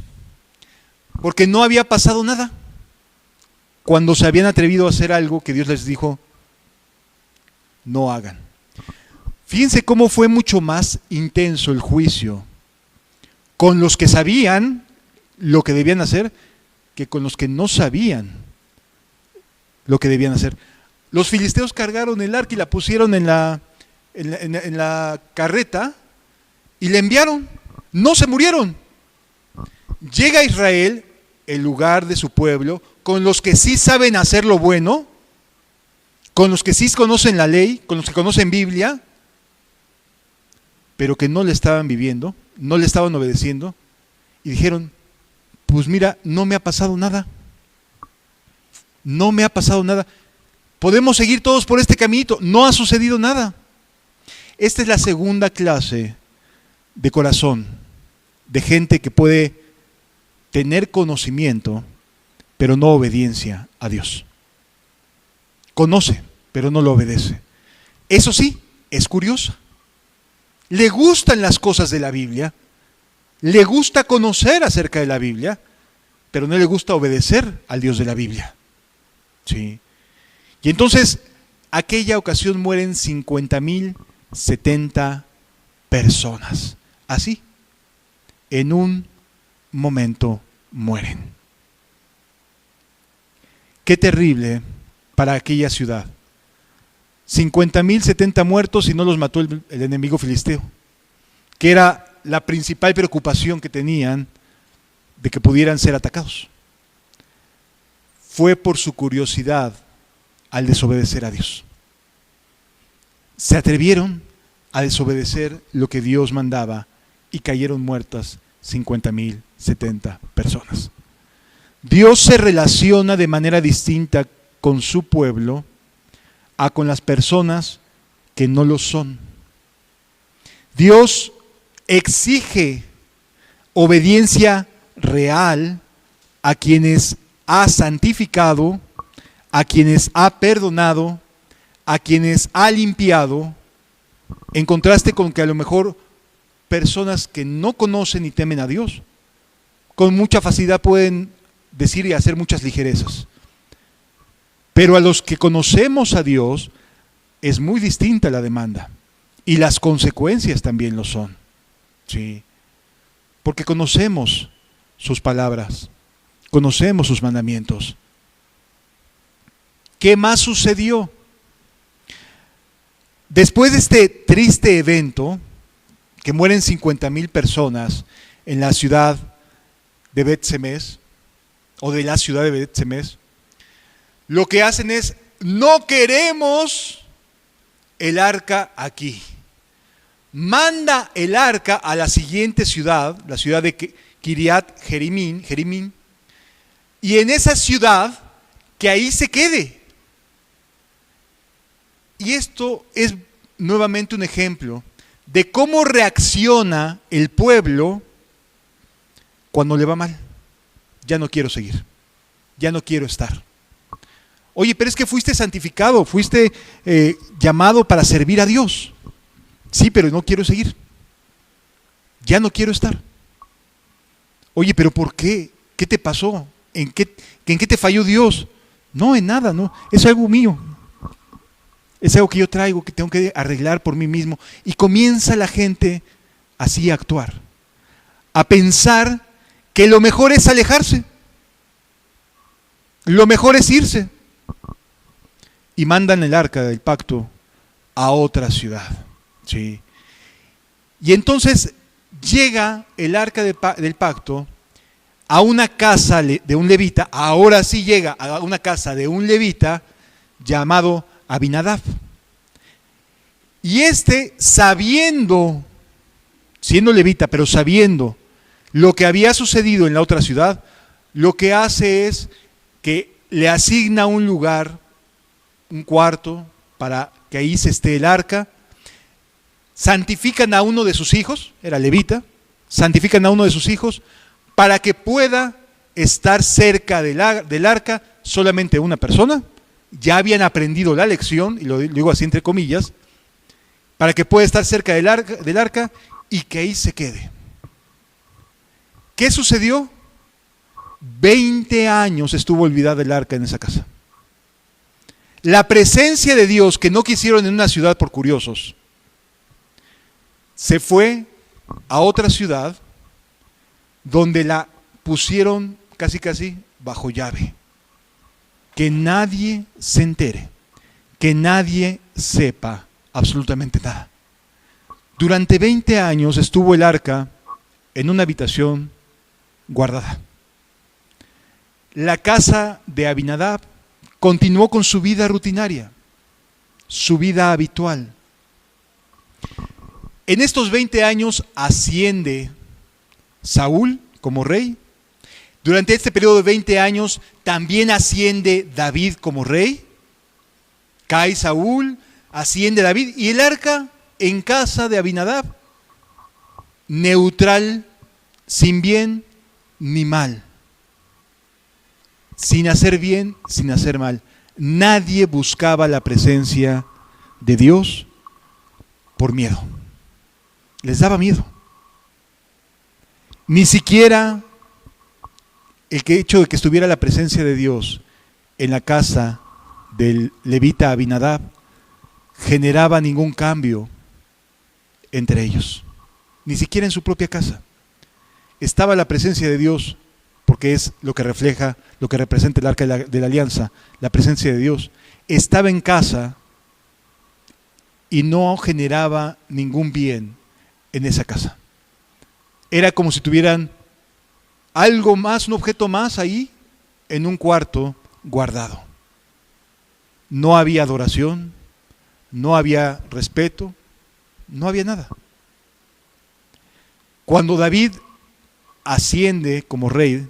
porque no había pasado nada. Cuando se habían atrevido a hacer algo que Dios les dijo, no hagan. Fíjense cómo fue mucho más intenso el juicio con los que sabían lo que debían hacer que con los que no sabían lo que debían hacer. Los filisteos cargaron el arca y la pusieron en la carreta y la enviaron. No se murieron. Llega a Israel, el lugar de su pueblo, con los que sí saben hacer lo bueno, con los que sí conocen la ley, con los que conocen Biblia, pero que no le estaban viviendo, no le estaban obedeciendo, y dijeron, pues mira, no me ha pasado nada. No me ha pasado nada. Podemos seguir todos por este caminito. No ha sucedido nada. Esta es la segunda clase de corazón, de gente que puede tener conocimiento, pero no obediencia a Dios. Conoce, pero no lo obedece. Eso sí, es curiosa. Le gustan las cosas de la Biblia, le gusta conocer acerca de la Biblia, pero no le gusta obedecer al Dios de la Biblia. ¿Sí? Y entonces, aquella ocasión mueren 50,070 personas. Así, en un momento mueren. Qué terrible para aquella ciudad. 50,070 muertos y no los mató el enemigo filisteo, que era la principal preocupación que tenían de que pudieran ser atacados. Fue por su curiosidad al desobedecer a Dios. Se atrevieron a desobedecer lo que Dios mandaba y cayeron muertas 50,070 personas. Dios se relaciona de manera distinta con su pueblo a con las personas que no lo son. Dios exige obediencia real a quienes ha santificado, a quienes ha perdonado, a quienes ha limpiado, en contraste con que a lo mejor personas que no conocen ni temen a Dios, con mucha facilidad pueden decir y hacer muchas ligerezas. Pero a los que conocemos a Dios es muy distinta la demanda y las consecuencias también lo son. Sí. Porque conocemos sus palabras, conocemos sus mandamientos. ¿Qué más sucedió? Después de este triste evento, que mueren 50,000 personas en la ciudad de Bet-Semes, o de la ciudad de Bet-Semes, lo que hacen es, no queremos el arca aquí. Manda el arca a la siguiente ciudad, la ciudad de Kiriat Jearim, y en esa ciudad, que ahí se quede. Y esto es nuevamente un ejemplo de cómo reacciona el pueblo cuando le va mal. Ya no quiero seguir, ya no quiero estar. Oye, pero es que fuiste santificado, fuiste llamado para servir a Dios. Sí, pero no quiero seguir. Ya no quiero estar. Oye, pero ¿por qué? ¿Qué te pasó? ¿En qué te falló Dios? No, en nada, no. Es algo mío. Es algo que yo traigo, que tengo que arreglar por mí mismo. Y comienza la gente así a actuar. A pensar que lo mejor es alejarse. Lo mejor es irse. Y mandan el arca del pacto a otra ciudad. ¿Sí? Y entonces llega el arca del pacto a una casa de un levita. Ahora sí llega a una casa de un levita llamado Abinadab. Y sabiendo, siendo levita, pero sabiendo lo que había sucedido en la otra ciudad, lo que hace es que le asigna un lugar, un cuarto, para que ahí se esté el arca. Santifican a uno de sus hijos, era levita, santifican a uno de sus hijos para que pueda estar cerca del arca solamente una persona. Ya habían aprendido la lección, y lo digo así entre comillas, para que pueda estar cerca del arca y que ahí se quede. ¿Qué sucedió? 20 años estuvo olvidada el arca en esa casa. La presencia de Dios, que no quisieron en una ciudad por curiosos, se fue a otra ciudad donde la pusieron casi bajo llave. Que nadie se entere, que nadie sepa absolutamente nada. Durante 20 años estuvo el arca en una habitación guardada. La casa de Abinadab continuó con su vida rutinaria, su vida habitual. En estos 20 años asciende Saúl como rey. Durante este periodo de 20 años también asciende David como rey. Cae Saúl, asciende David, y el arca en casa de Abinadab, neutral, sin bien ni mal, sin hacer bien, sin hacer mal. Nadie buscaba la presencia de Dios por miedo. Les daba miedo. Ni siquiera el hecho de que estuviera la presencia de Dios en la casa del levita Abinadab generaba ningún cambio entre ellos. Ni siquiera en su propia casa. Estaba la presencia de Dios, porque es lo que refleja, lo que representa el arca de la alianza, la presencia de Dios. Estaba en casa y no generaba ningún bien en esa casa. Era como si tuvieran algo más, un objeto más ahí, en un cuarto guardado. No había adoración, no había respeto, no había nada. Cuando David asciende como rey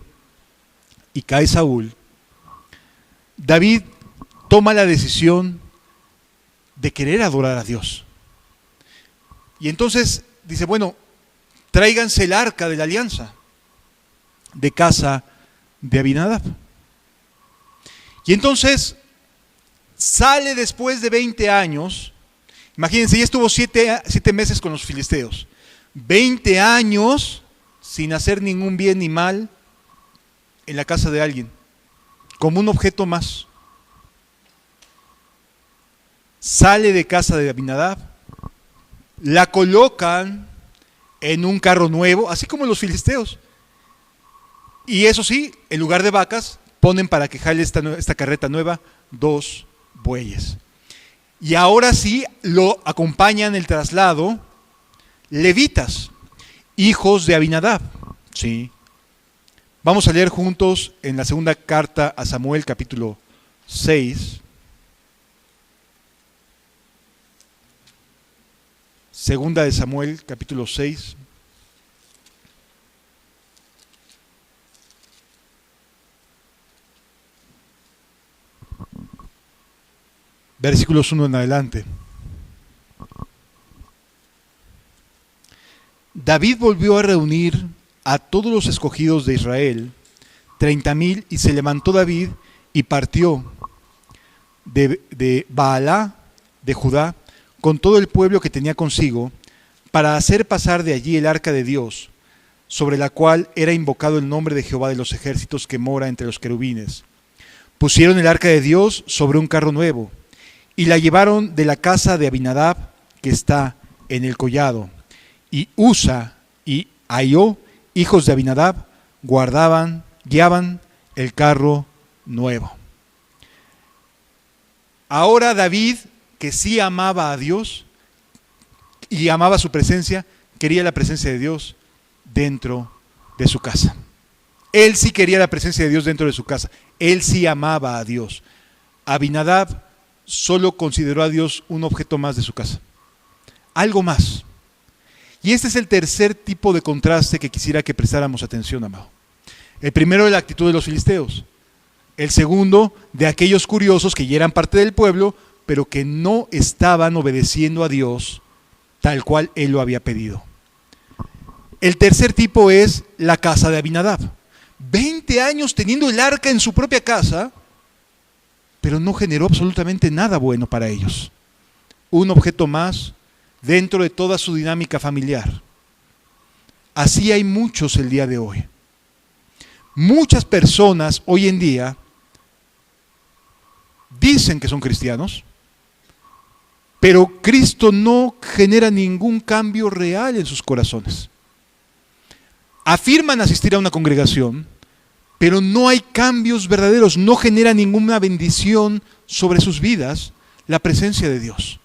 y cae Saúl, David toma la decisión de querer adorar a Dios. Y entonces dice, bueno, tráiganse el arca de la alianza de casa de Abinadab. Y entonces sale después de 20 años, imagínense, ya estuvo 7 meses con los filisteos, 20 años sin hacer ningún bien ni mal en la casa de alguien, como un objeto más. Sale de casa de Abinadab, la colocan en un carro nuevo, así como los filisteos. Y eso sí, en lugar de vacas, ponen para que jale esta carreta nueva 2 bueyes. Y ahora sí lo acompañan el traslado levitas, hijos de Abinadab. ¿Sí? Vamos a leer juntos en la segunda carta a Samuel, capítulo 6. Segunda de Samuel, capítulo 6. Versículos 1 en adelante. David volvió a reunir a todos los escogidos de Israel, 30,000, y se levantó David y partió de Baalá, de Judá, con todo el pueblo que tenía consigo, para hacer pasar de allí el arca de Dios, sobre la cual era invocado el nombre de Jehová de los ejércitos que mora entre los querubines. Pusieron el arca de Dios sobre un carro nuevo, y la llevaron de la casa de Abinadab, que está en el collado. Y Usa y Ahio, hijos de Abinadab, guiaban el carro nuevo. Ahora David, que sí amaba a Dios y amaba su presencia, quería la presencia de Dios dentro de su casa. Él sí quería la presencia de Dios dentro de su casa. Él sí amaba a Dios. Abinadab solo consideró a Dios un objeto más de su casa. Algo más. Y este es el tercer tipo de contraste que quisiera que prestáramos atención, amado. El primero de la actitud de los filisteos. El segundo de aquellos curiosos que ya eran parte del pueblo, pero que no estaban obedeciendo a Dios tal cual Él lo había pedido. El tercer tipo es la casa de Abinadab. 20 años teniendo el arca en su propia casa, pero no generó absolutamente nada bueno para ellos. Un objeto más dentro de toda su dinámica familiar. Así hay muchos el día de hoy. Muchas personas hoy en día dicen que son cristianos, pero Cristo no genera ningún cambio real en sus corazones. Afirman asistir a una congregación, pero no hay cambios verdaderos, no genera ninguna bendición sobre sus vidas la presencia de Dios.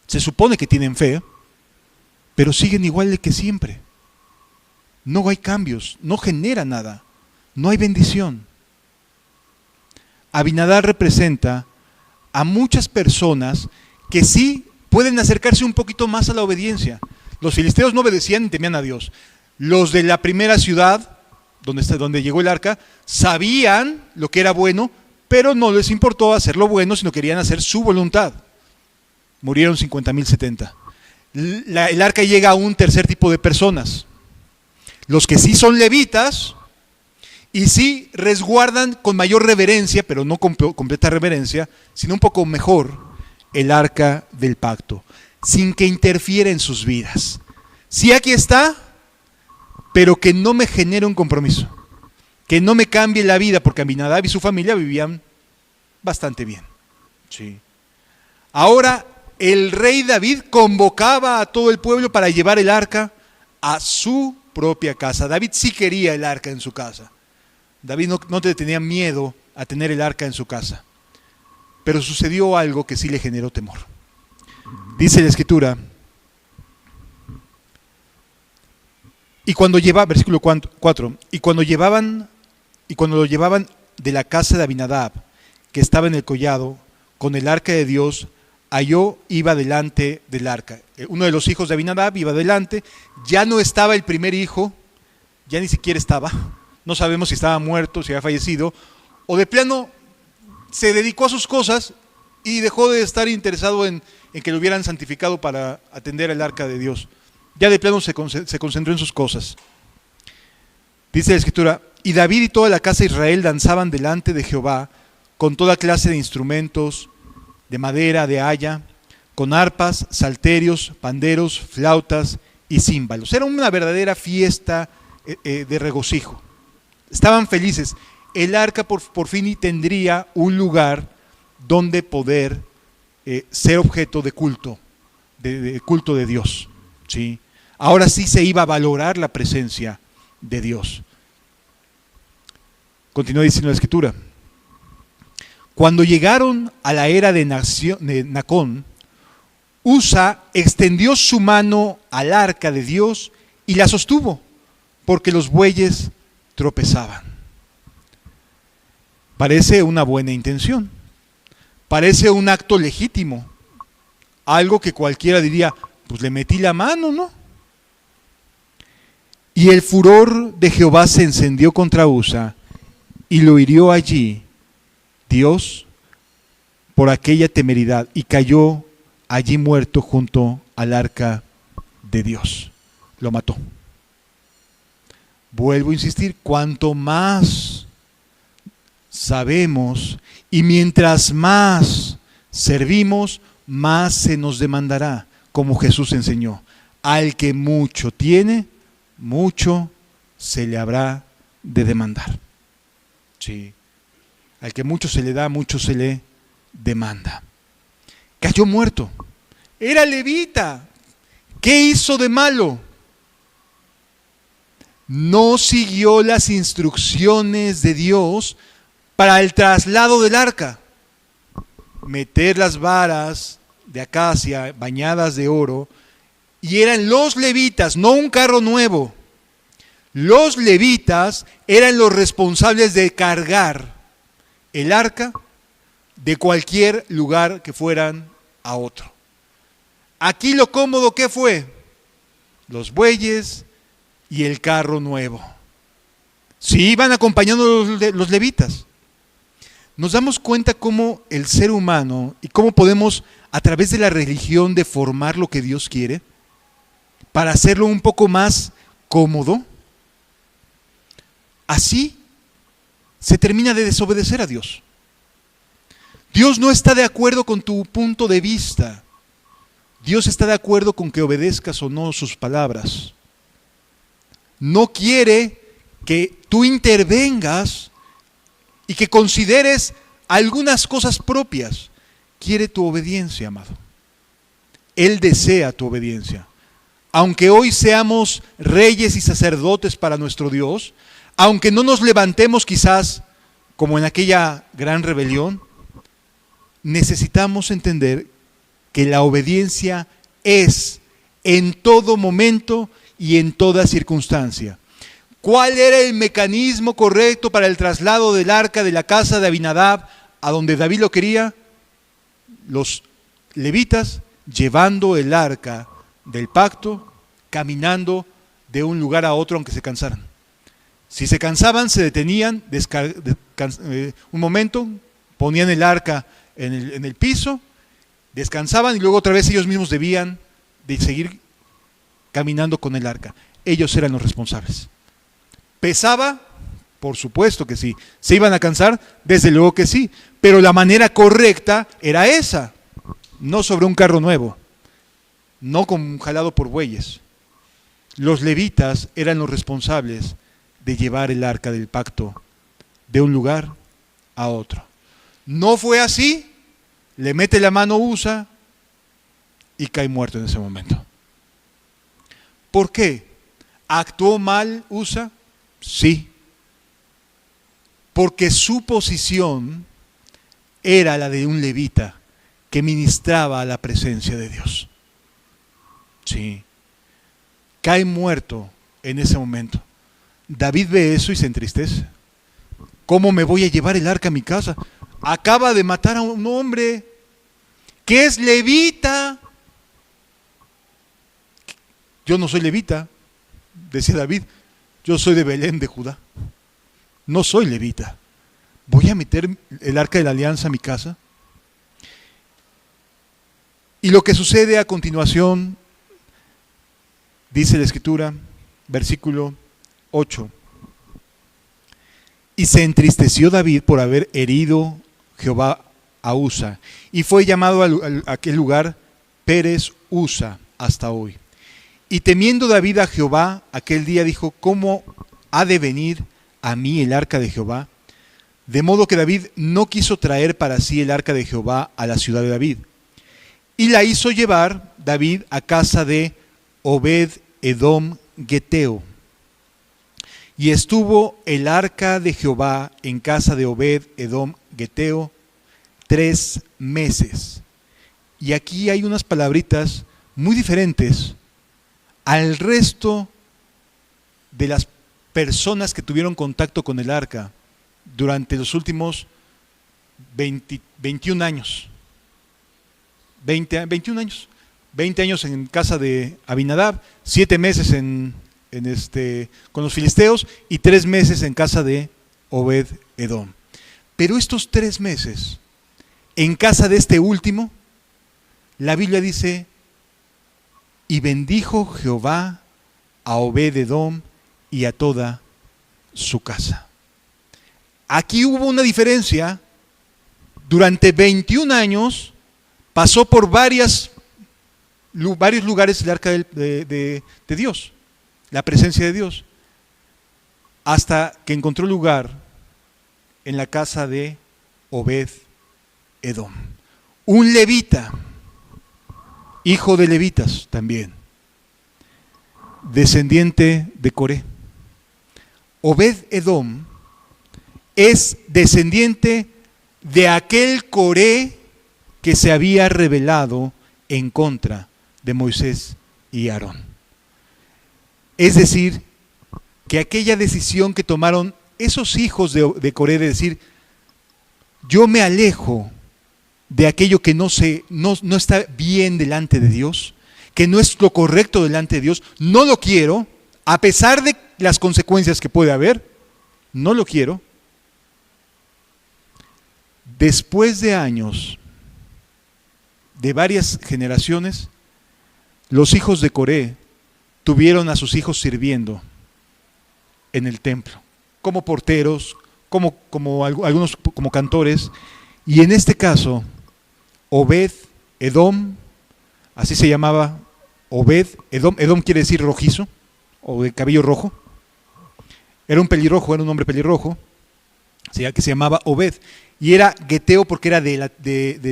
Se supone que tienen fe, pero siguen igual de que siempre. No hay cambios, no genera nada, no hay bendición. Abinadab representa a muchas personas que sí pueden acercarse un poquito más a la obediencia. Los filisteos no obedecían ni temían a Dios. Los de la primera ciudad, donde llegó el arca, sabían lo que era bueno, pero no les importó hacer lo bueno, sino querían hacer su voluntad. Murieron 50,070. El arca llega a un tercer tipo de personas. Los que sí son levitas y sí resguardan con mayor reverencia, pero no con completa reverencia, sino un poco mejor, el arca del pacto, sin que interfiera en sus vidas. Sí, aquí está, pero que no me genere un compromiso, que no me cambie la vida, porque Abinadab y su familia vivían bastante bien. Sí. Ahora el rey David convocaba a todo el pueblo para llevar el arca a su propia casa. David sí quería el arca en su casa. David no tenía miedo a tener el arca en su casa. Pero sucedió algo que sí le generó temor. Dice la Escritura, versículo 4, y cuando lo llevaban de la casa de Abinadab, que estaba en el collado, con el arca de Dios, Ahio iba delante del arca. Uno de los hijos de Abinadab iba delante. Ya no estaba el primer hijo, ya ni siquiera estaba. No sabemos si estaba muerto, si había fallecido, o de plano se dedicó a sus cosas y dejó de estar interesado en que lo hubieran santificado para atender el arca de Dios. Ya de plano se concentró en sus cosas. Dice la Escritura, y David y toda la casa de Israel danzaban delante de Jehová con toda clase de instrumentos, de madera, de haya, con arpas, salterios, panderos, flautas y címbalos. Era una verdadera fiesta de regocijo. Estaban felices. El arca por fin tendría un lugar donde poder ser objeto de culto, de culto de Dios. ¿Sí? Ahora sí se iba a valorar la presencia de Dios. Continúa diciendo la Escritura. Cuando llegaron a la era de Nacón, Usa extendió su mano al arca de Dios y la sostuvo, porque los bueyes tropezaban. Parece una buena intención, parece un acto legítimo, algo que cualquiera diría, pues le metí la mano, ¿no? Y el furor de Jehová se encendió contra Usa y lo hirió allí Dios por aquella temeridad y cayó allí muerto junto al arca de Dios. lo mató. Vuelvo a insistir, cuanto más sabemos y mientras más servimos, más se nos demandará, como Jesús enseñó. Al que mucho tiene, mucho se le habrá de demandar. Sí. Al que mucho se le da, mucho se le demanda. Cayó muerto. Era levita. ¿Qué hizo de malo? No siguió las instrucciones de Dios para el traslado del arca. Meter las varas de acacia bañadas de oro, y eran los levitas, no un carro nuevo. Los levitas eran los responsables de cargar el arca de cualquier lugar que fueran a otro. Aquí lo cómodo, ¿qué fue? Los bueyes y el carro nuevo. Sí, iban acompañando los levitas. Nos damos cuenta cómo el ser humano y cómo podemos a través de la religión deformar lo que Dios quiere para hacerlo un poco más cómodo. Así se termina de desobedecer a Dios. Dios no está de acuerdo con tu punto de vista. Dios está de acuerdo con que obedezcas o no sus palabras. No quiere que tú intervengas y que consideres algunas cosas propias. Quiere tu obediencia, amado. Él desea tu obediencia. Aunque hoy seamos reyes y sacerdotes para nuestro Dios, aunque no nos levantemos quizás como en aquella gran rebelión, necesitamos entender que la obediencia es en todo momento y en toda circunstancia. ¿Cuál era el mecanismo correcto para el traslado del arca de la casa de Abinadab a donde David lo quería? Los levitas llevando el arca del pacto, caminando de un lugar a otro aunque se cansaran. Si se cansaban, se detenían un momento, ponían el arca en el piso, descansaban y luego otra vez ellos mismos debían de seguir caminando con el arca. Ellos eran los responsables. ¿Pesaba? Por supuesto que sí. ¿Se iban a cansar? Desde luego que sí. Pero la manera correcta era esa. No sobre un carro nuevo. No jalado por bueyes. Los levitas eran los responsables de llevar el arca del pacto de un lugar a otro. No fue así. Le mete la mano Usa y cae muerto en ese momento. ¿Por qué? ¿Actuó mal Usa? Sí. Porque su posición era la de un levita que ministraba a la presencia de Dios. Sí. Cae muerto en ese momento. David ve eso y se entristece. ¿Cómo me voy a llevar el arca a mi casa? Acaba de matar a un hombre que es levita. Yo no soy levita, decía David. Yo soy de Belén de Judá. No soy levita. ¿Voy a meter el arca de la alianza a mi casa? Y lo que sucede a continuación, dice la Escritura, versículo 8. Y se entristeció David por haber herido Jehová a Usa, y fue llamado a aquel lugar Pérez Usa hasta hoy. Y temiendo David a Jehová, aquel día dijo: ¿cómo ha de venir a mí el arca de Jehová? De modo que David no quiso traer para sí el arca de Jehová a la ciudad de David. Y la hizo llevar David a casa de Obed-Edom Geteo. Y estuvo el arca de Jehová en casa de Obed-Edom Geteo 3 meses. Y aquí hay unas palabritas muy diferentes al resto de las personas que tuvieron contacto con el arca durante los últimos 21 años. 21 años. 20 años en casa de Abinadab, 7 meses con los filisteos y 3 meses en casa de Obed-Edom. Pero estos 3 meses en casa de este último, la Biblia dice: y bendijo Jehová a Obed-Edom y a toda su casa. Aquí hubo una diferencia. Durante 21 años pasó por varios lugares el arca de Dios, la presencia de Dios, hasta que encontró lugar en la casa de Obed-Edom, un levita, hijo de levitas también, descendiente de Coré. Obed-Edom es descendiente de aquel Coré que se había rebelado en contra de Moisés y Aarón. Es decir, que aquella decisión que tomaron esos hijos de Coré de decir, yo me alejo de aquello que no está bien delante de Dios, que no es lo correcto delante de Dios, no lo quiero, a pesar de las consecuencias que puede haber, no lo quiero. Después de años, de varias generaciones, los hijos de Coré tuvieron a sus hijos sirviendo en el templo, como porteros, algunos como cantores, y en este caso, Obed-Edom, así se llamaba, Obed-Edom, Edom quiere decir rojizo, o de cabello rojo, era un hombre pelirrojo, que se llamaba Obed, y era geteo porque era de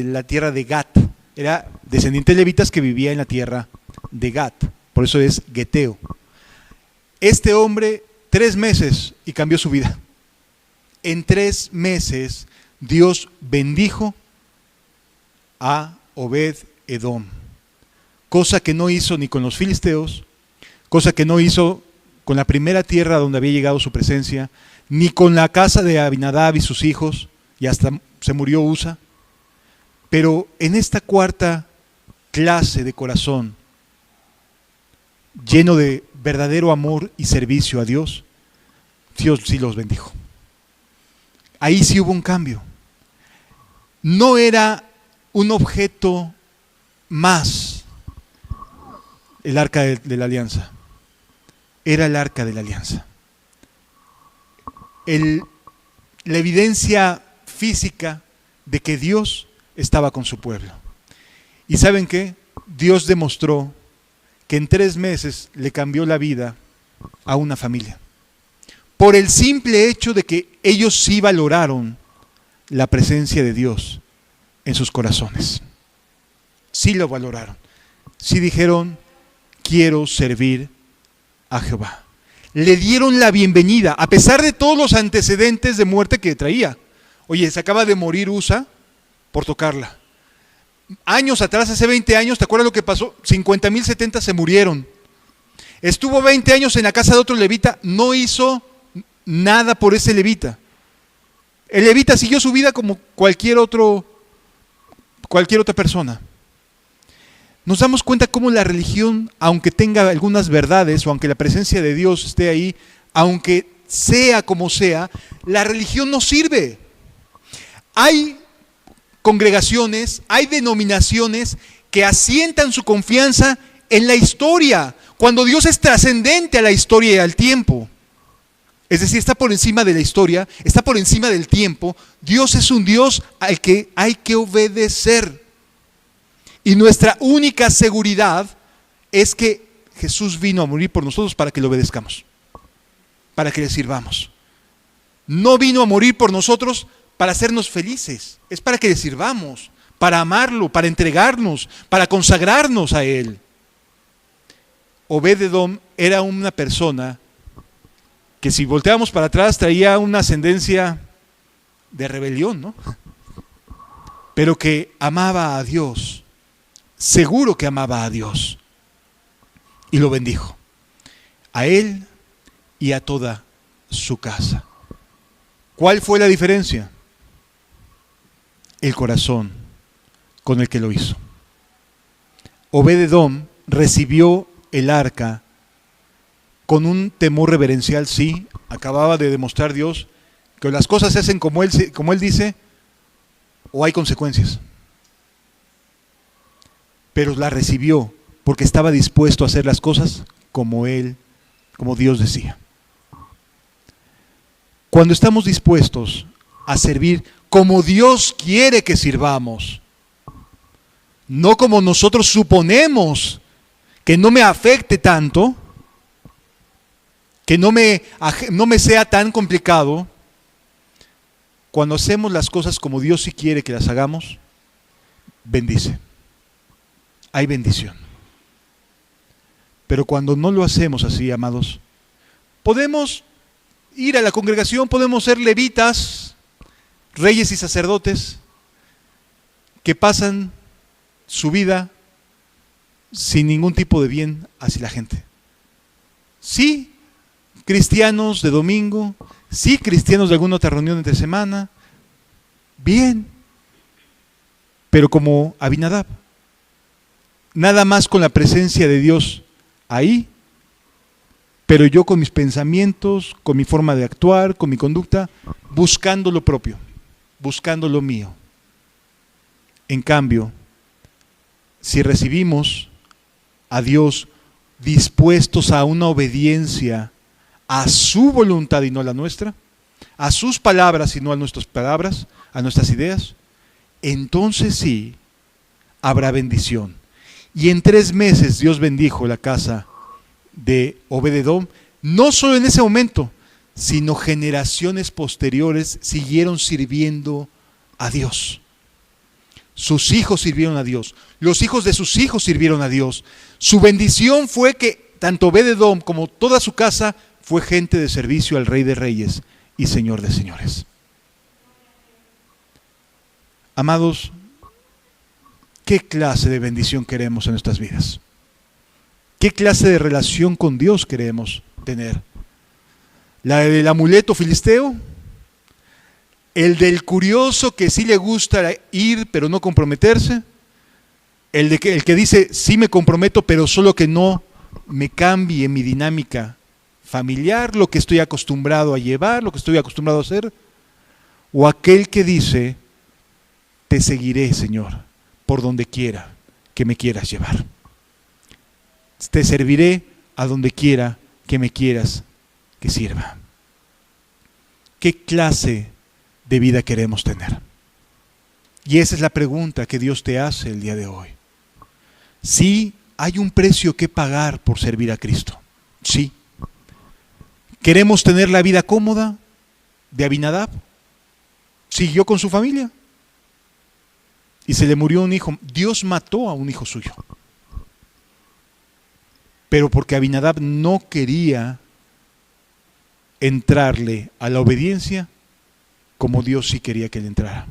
la tierra de Gat, era descendiente de levitas que vivía en la tierra de Gat, por eso es geteo. Este hombre, 3 meses y cambió su vida. En 3 meses Dios bendijo a Obed-Edom, cosa que no hizo ni con los filisteos, cosa que no hizo con la primera tierra donde había llegado su presencia, ni con la casa de Abinadab y sus hijos, y hasta se murió Usa. Pero en esta cuarta clase de corazón, lleno de verdadero amor y servicio a Dios, Dios sí los bendijo. Ahí sí hubo un cambio. No era un objeto más el arca de la alianza, era el arca de la alianza. La evidencia física de que Dios estaba con su pueblo. ¿Y saben qué? Dios demostró que en 3 meses le cambió la vida a una familia. Por el simple hecho de que ellos sí valoraron la presencia de Dios en sus corazones. Sí lo valoraron. Sí dijeron, quiero servir a Jehová. Le dieron la bienvenida, a pesar de todos los antecedentes de muerte que traía. Oye, se acaba de morir Usa por tocarla. Años atrás, hace 20 años, ¿te acuerdas lo que pasó? 50,000 70 se murieron. Estuvo 20 años en la casa de otro levita, no hizo nada por ese levita. El levita siguió su vida como cualquier otra persona. Nos damos cuenta cómo la religión, aunque tenga algunas verdades o aunque la presencia de Dios esté ahí, aunque sea como sea, la religión no sirve. Hay congregaciones, hay denominaciones que asientan su confianza en la historia, cuando Dios es trascendente a la historia y al tiempo. Es decir, está por encima de la historia, está por encima del tiempo. Dios es un Dios al que hay que obedecer. Y nuestra única seguridad es que Jesús vino a morir por nosotros para que le obedezcamos, para que le sirvamos. No vino a morir por nosotros para hacernos felices, es para que le sirvamos, para amarlo, para entregarnos, para consagrarnos a Él. Obed-Edom era una persona que, si volteamos para atrás, traía una ascendencia de rebelión, ¿no? Pero que amaba a Dios, seguro que amaba a Dios, y lo bendijo, a él y a toda su casa. ¿Cuál fue la diferencia? El corazón con el que lo hizo. Obed-Edom recibió el arca con un temor reverencial, sí. Acababa de demostrar Dios que las cosas se hacen como él dice, o hay consecuencias. Pero la recibió porque estaba dispuesto a hacer las cosas como Él como Dios decía. Cuando estamos dispuestos a servir como Dios quiere que sirvamos, no como nosotros suponemos que no me afecte tanto, que no me sea tan complicado, cuando hacemos las cosas como Dios sí quiere que las hagamos, bendice. Hay bendición. Pero cuando no lo hacemos así, amados, podemos ir a la congregación, podemos ser levitas, reyes y sacerdotes, que pasan su vida sin ningún tipo de bien hacia la gente. Sí, cristianos de domingo, sí, cristianos de alguna otra reunión entre semana, bien, pero como Abinadab, nada más con la presencia de Dios ahí, pero yo con mis pensamientos, con mi forma de actuar, con mi conducta, buscando lo propio, buscando lo mío. En cambio, si recibimos a Dios dispuestos a una obediencia a su voluntad y no a la nuestra, a sus palabras y no a nuestras palabras, a nuestras ideas, entonces sí habrá bendición. Y en 3 meses Dios bendijo la casa de Obed-edom, no solo en ese momento, sino generaciones posteriores siguieron sirviendo a Dios. Sus hijos sirvieron a Dios, los hijos de sus hijos sirvieron a Dios. Su bendición fue que tanto Obed-edom como toda su casa fue gente de servicio al Rey de Reyes y Señor de Señores. Amados, ¿qué clase de bendición queremos en nuestras vidas? ¿Qué clase de relación con Dios queremos tener? ¿La del amuleto filisteo? ¿El del curioso que sí le gusta ir pero no comprometerse? ¿El que dice sí me comprometo pero solo que no me cambie mi dinámica familiar, lo que estoy acostumbrado a llevar, lo que estoy acostumbrado a hacer? ¿O aquel que dice te seguiré, Señor, por donde quiera que me quieras llevar? Te serviré a donde quiera que me quieras que sirva. ¿Qué clase de vida queremos tener? Y esa es la pregunta que Dios te hace el día de hoy. Sí, hay un precio que pagar por servir a Cristo. Sí. ¿Queremos tener la vida cómoda de Abinadab? Siguió con su familia y se le murió un hijo. Dios mató a un hijo suyo. Pero porque Abinadab no quería entrarle a la obediencia como Dios sí quería que él entrara.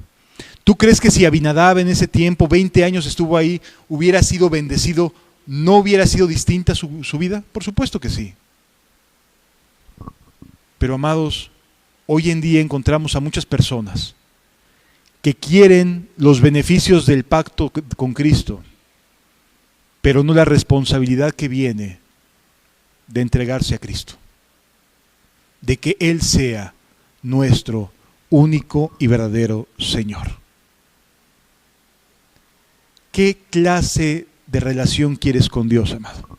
¿Tú crees que si Abinadab en ese tiempo, 20 años estuvo ahí, hubiera sido bendecido, no hubiera sido distinta su vida? Por supuesto que sí. Pero amados, hoy en día encontramos a muchas personas que quieren los beneficios del pacto con Cristo, pero no la responsabilidad que viene de entregarse a Cristo, de que Él sea nuestro único y verdadero Señor. ¿Qué clase de relación quieres con Dios, amado?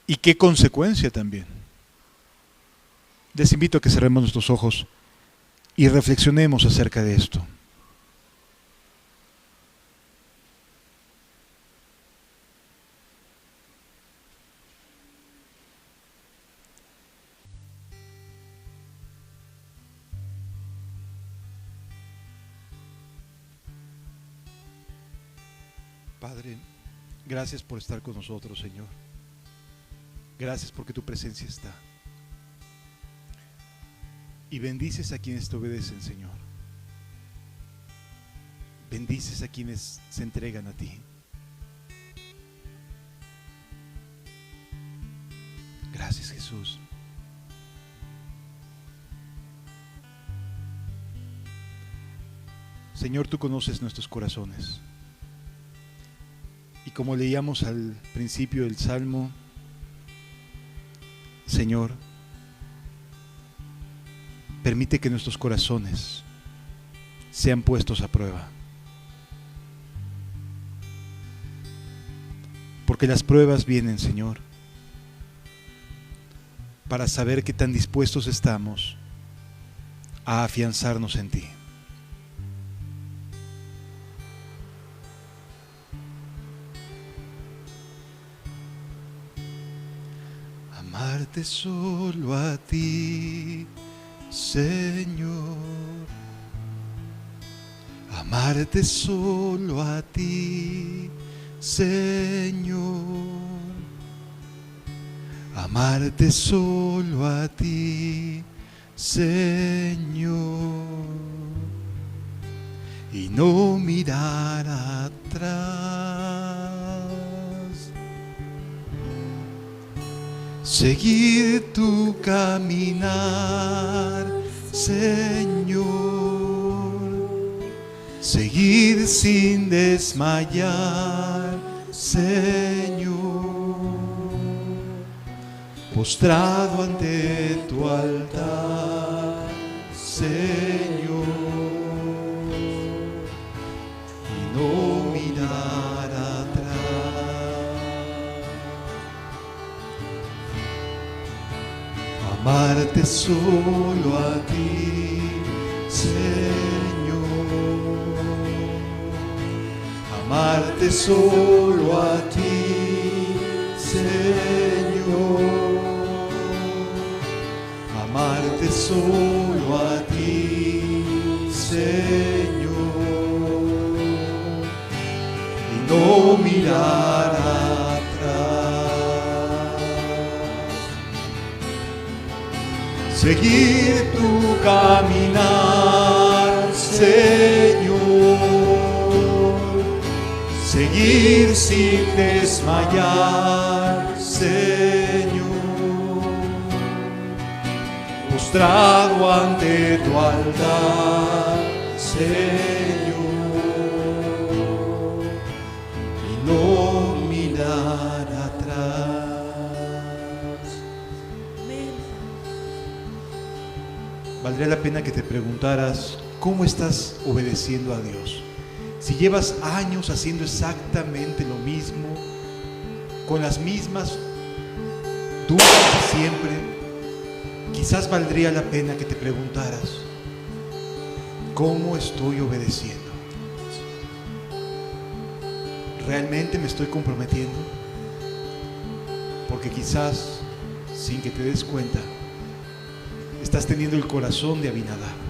¿Y qué consecuencia también? Les invito a que cerremos nuestros ojos y reflexionemos acerca de esto. Padre, gracias por estar con nosotros, Señor. Gracias porque tu presencia está. Y bendices a quienes te obedecen, Señor. Bendices a quienes se entregan a ti. Gracias, Jesús. Señor, tú conoces nuestros corazones. Y como leíamos al principio del Salmo, Señor, permite que nuestros corazones sean puestos a prueba. Porque las pruebas vienen, Señor, para saber qué tan dispuestos estamos a afianzarnos en ti. Amarte solo a ti, Señor. Amarte solo a ti, Señor. Amarte solo a ti, Señor. Y no mirar atrás. Seguir tu caminar, Señor. Seguir sin desmayar, Señor. Postrado ante tu altar, Señor. Y no mirar atrás. Amarte solo a ti, Señor. Amarte solo a ti, Señor. Amarte solo a ti, Señor. Y no mirar atrás. Seguir tu caminar, Señor. Seguir sin desmayar, Señor. Postrado ante tu altar, Señor. Y no mirar atrás. Valdría la pena que te preguntaras, ¿cómo estás obedeciendo a Dios? Si llevas años haciendo exactamente lo mismo, con las mismas dudas de siempre, quizás valdría la pena que te preguntaras, ¿cómo estoy obedeciendo? ¿Realmente me estoy comprometiendo? Porque quizás, sin que te des cuenta, estás teniendo el corazón de Abinadab.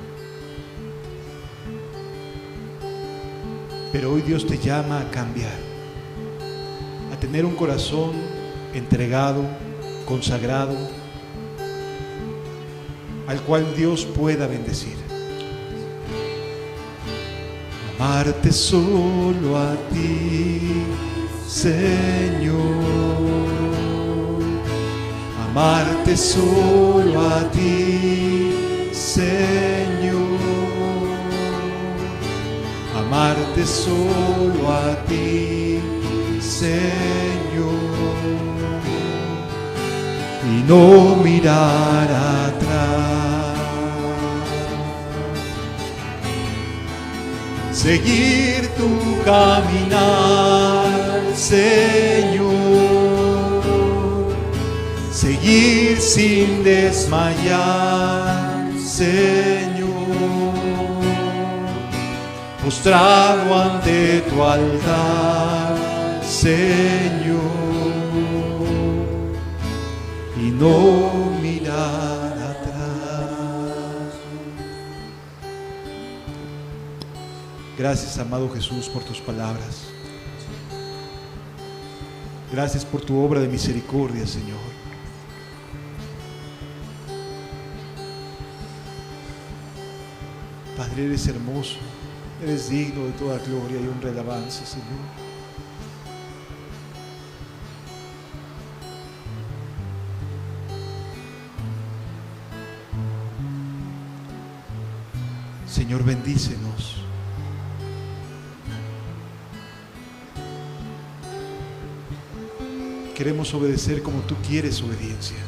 Pero hoy Dios te llama a cambiar, a tener un corazón entregado, consagrado, al cual Dios pueda bendecir. Amarte solo a ti, Señor. Amarte solo a ti, Señor. Amarte solo a ti, Señor. Y no mirar atrás. Seguir tu caminar, Señor. Seguir sin desmayar, Señor. Postrado ante tu altar, Señor. Y no mirar atrás. Gracias, amado Jesús, por tus palabras. Gracias por tu obra de misericordia, Señor. Padre, eres hermoso, eres digno de toda gloria y honra y alabanza, Señor. Señor, bendícenos. Queremos obedecer como tú quieres obediencia.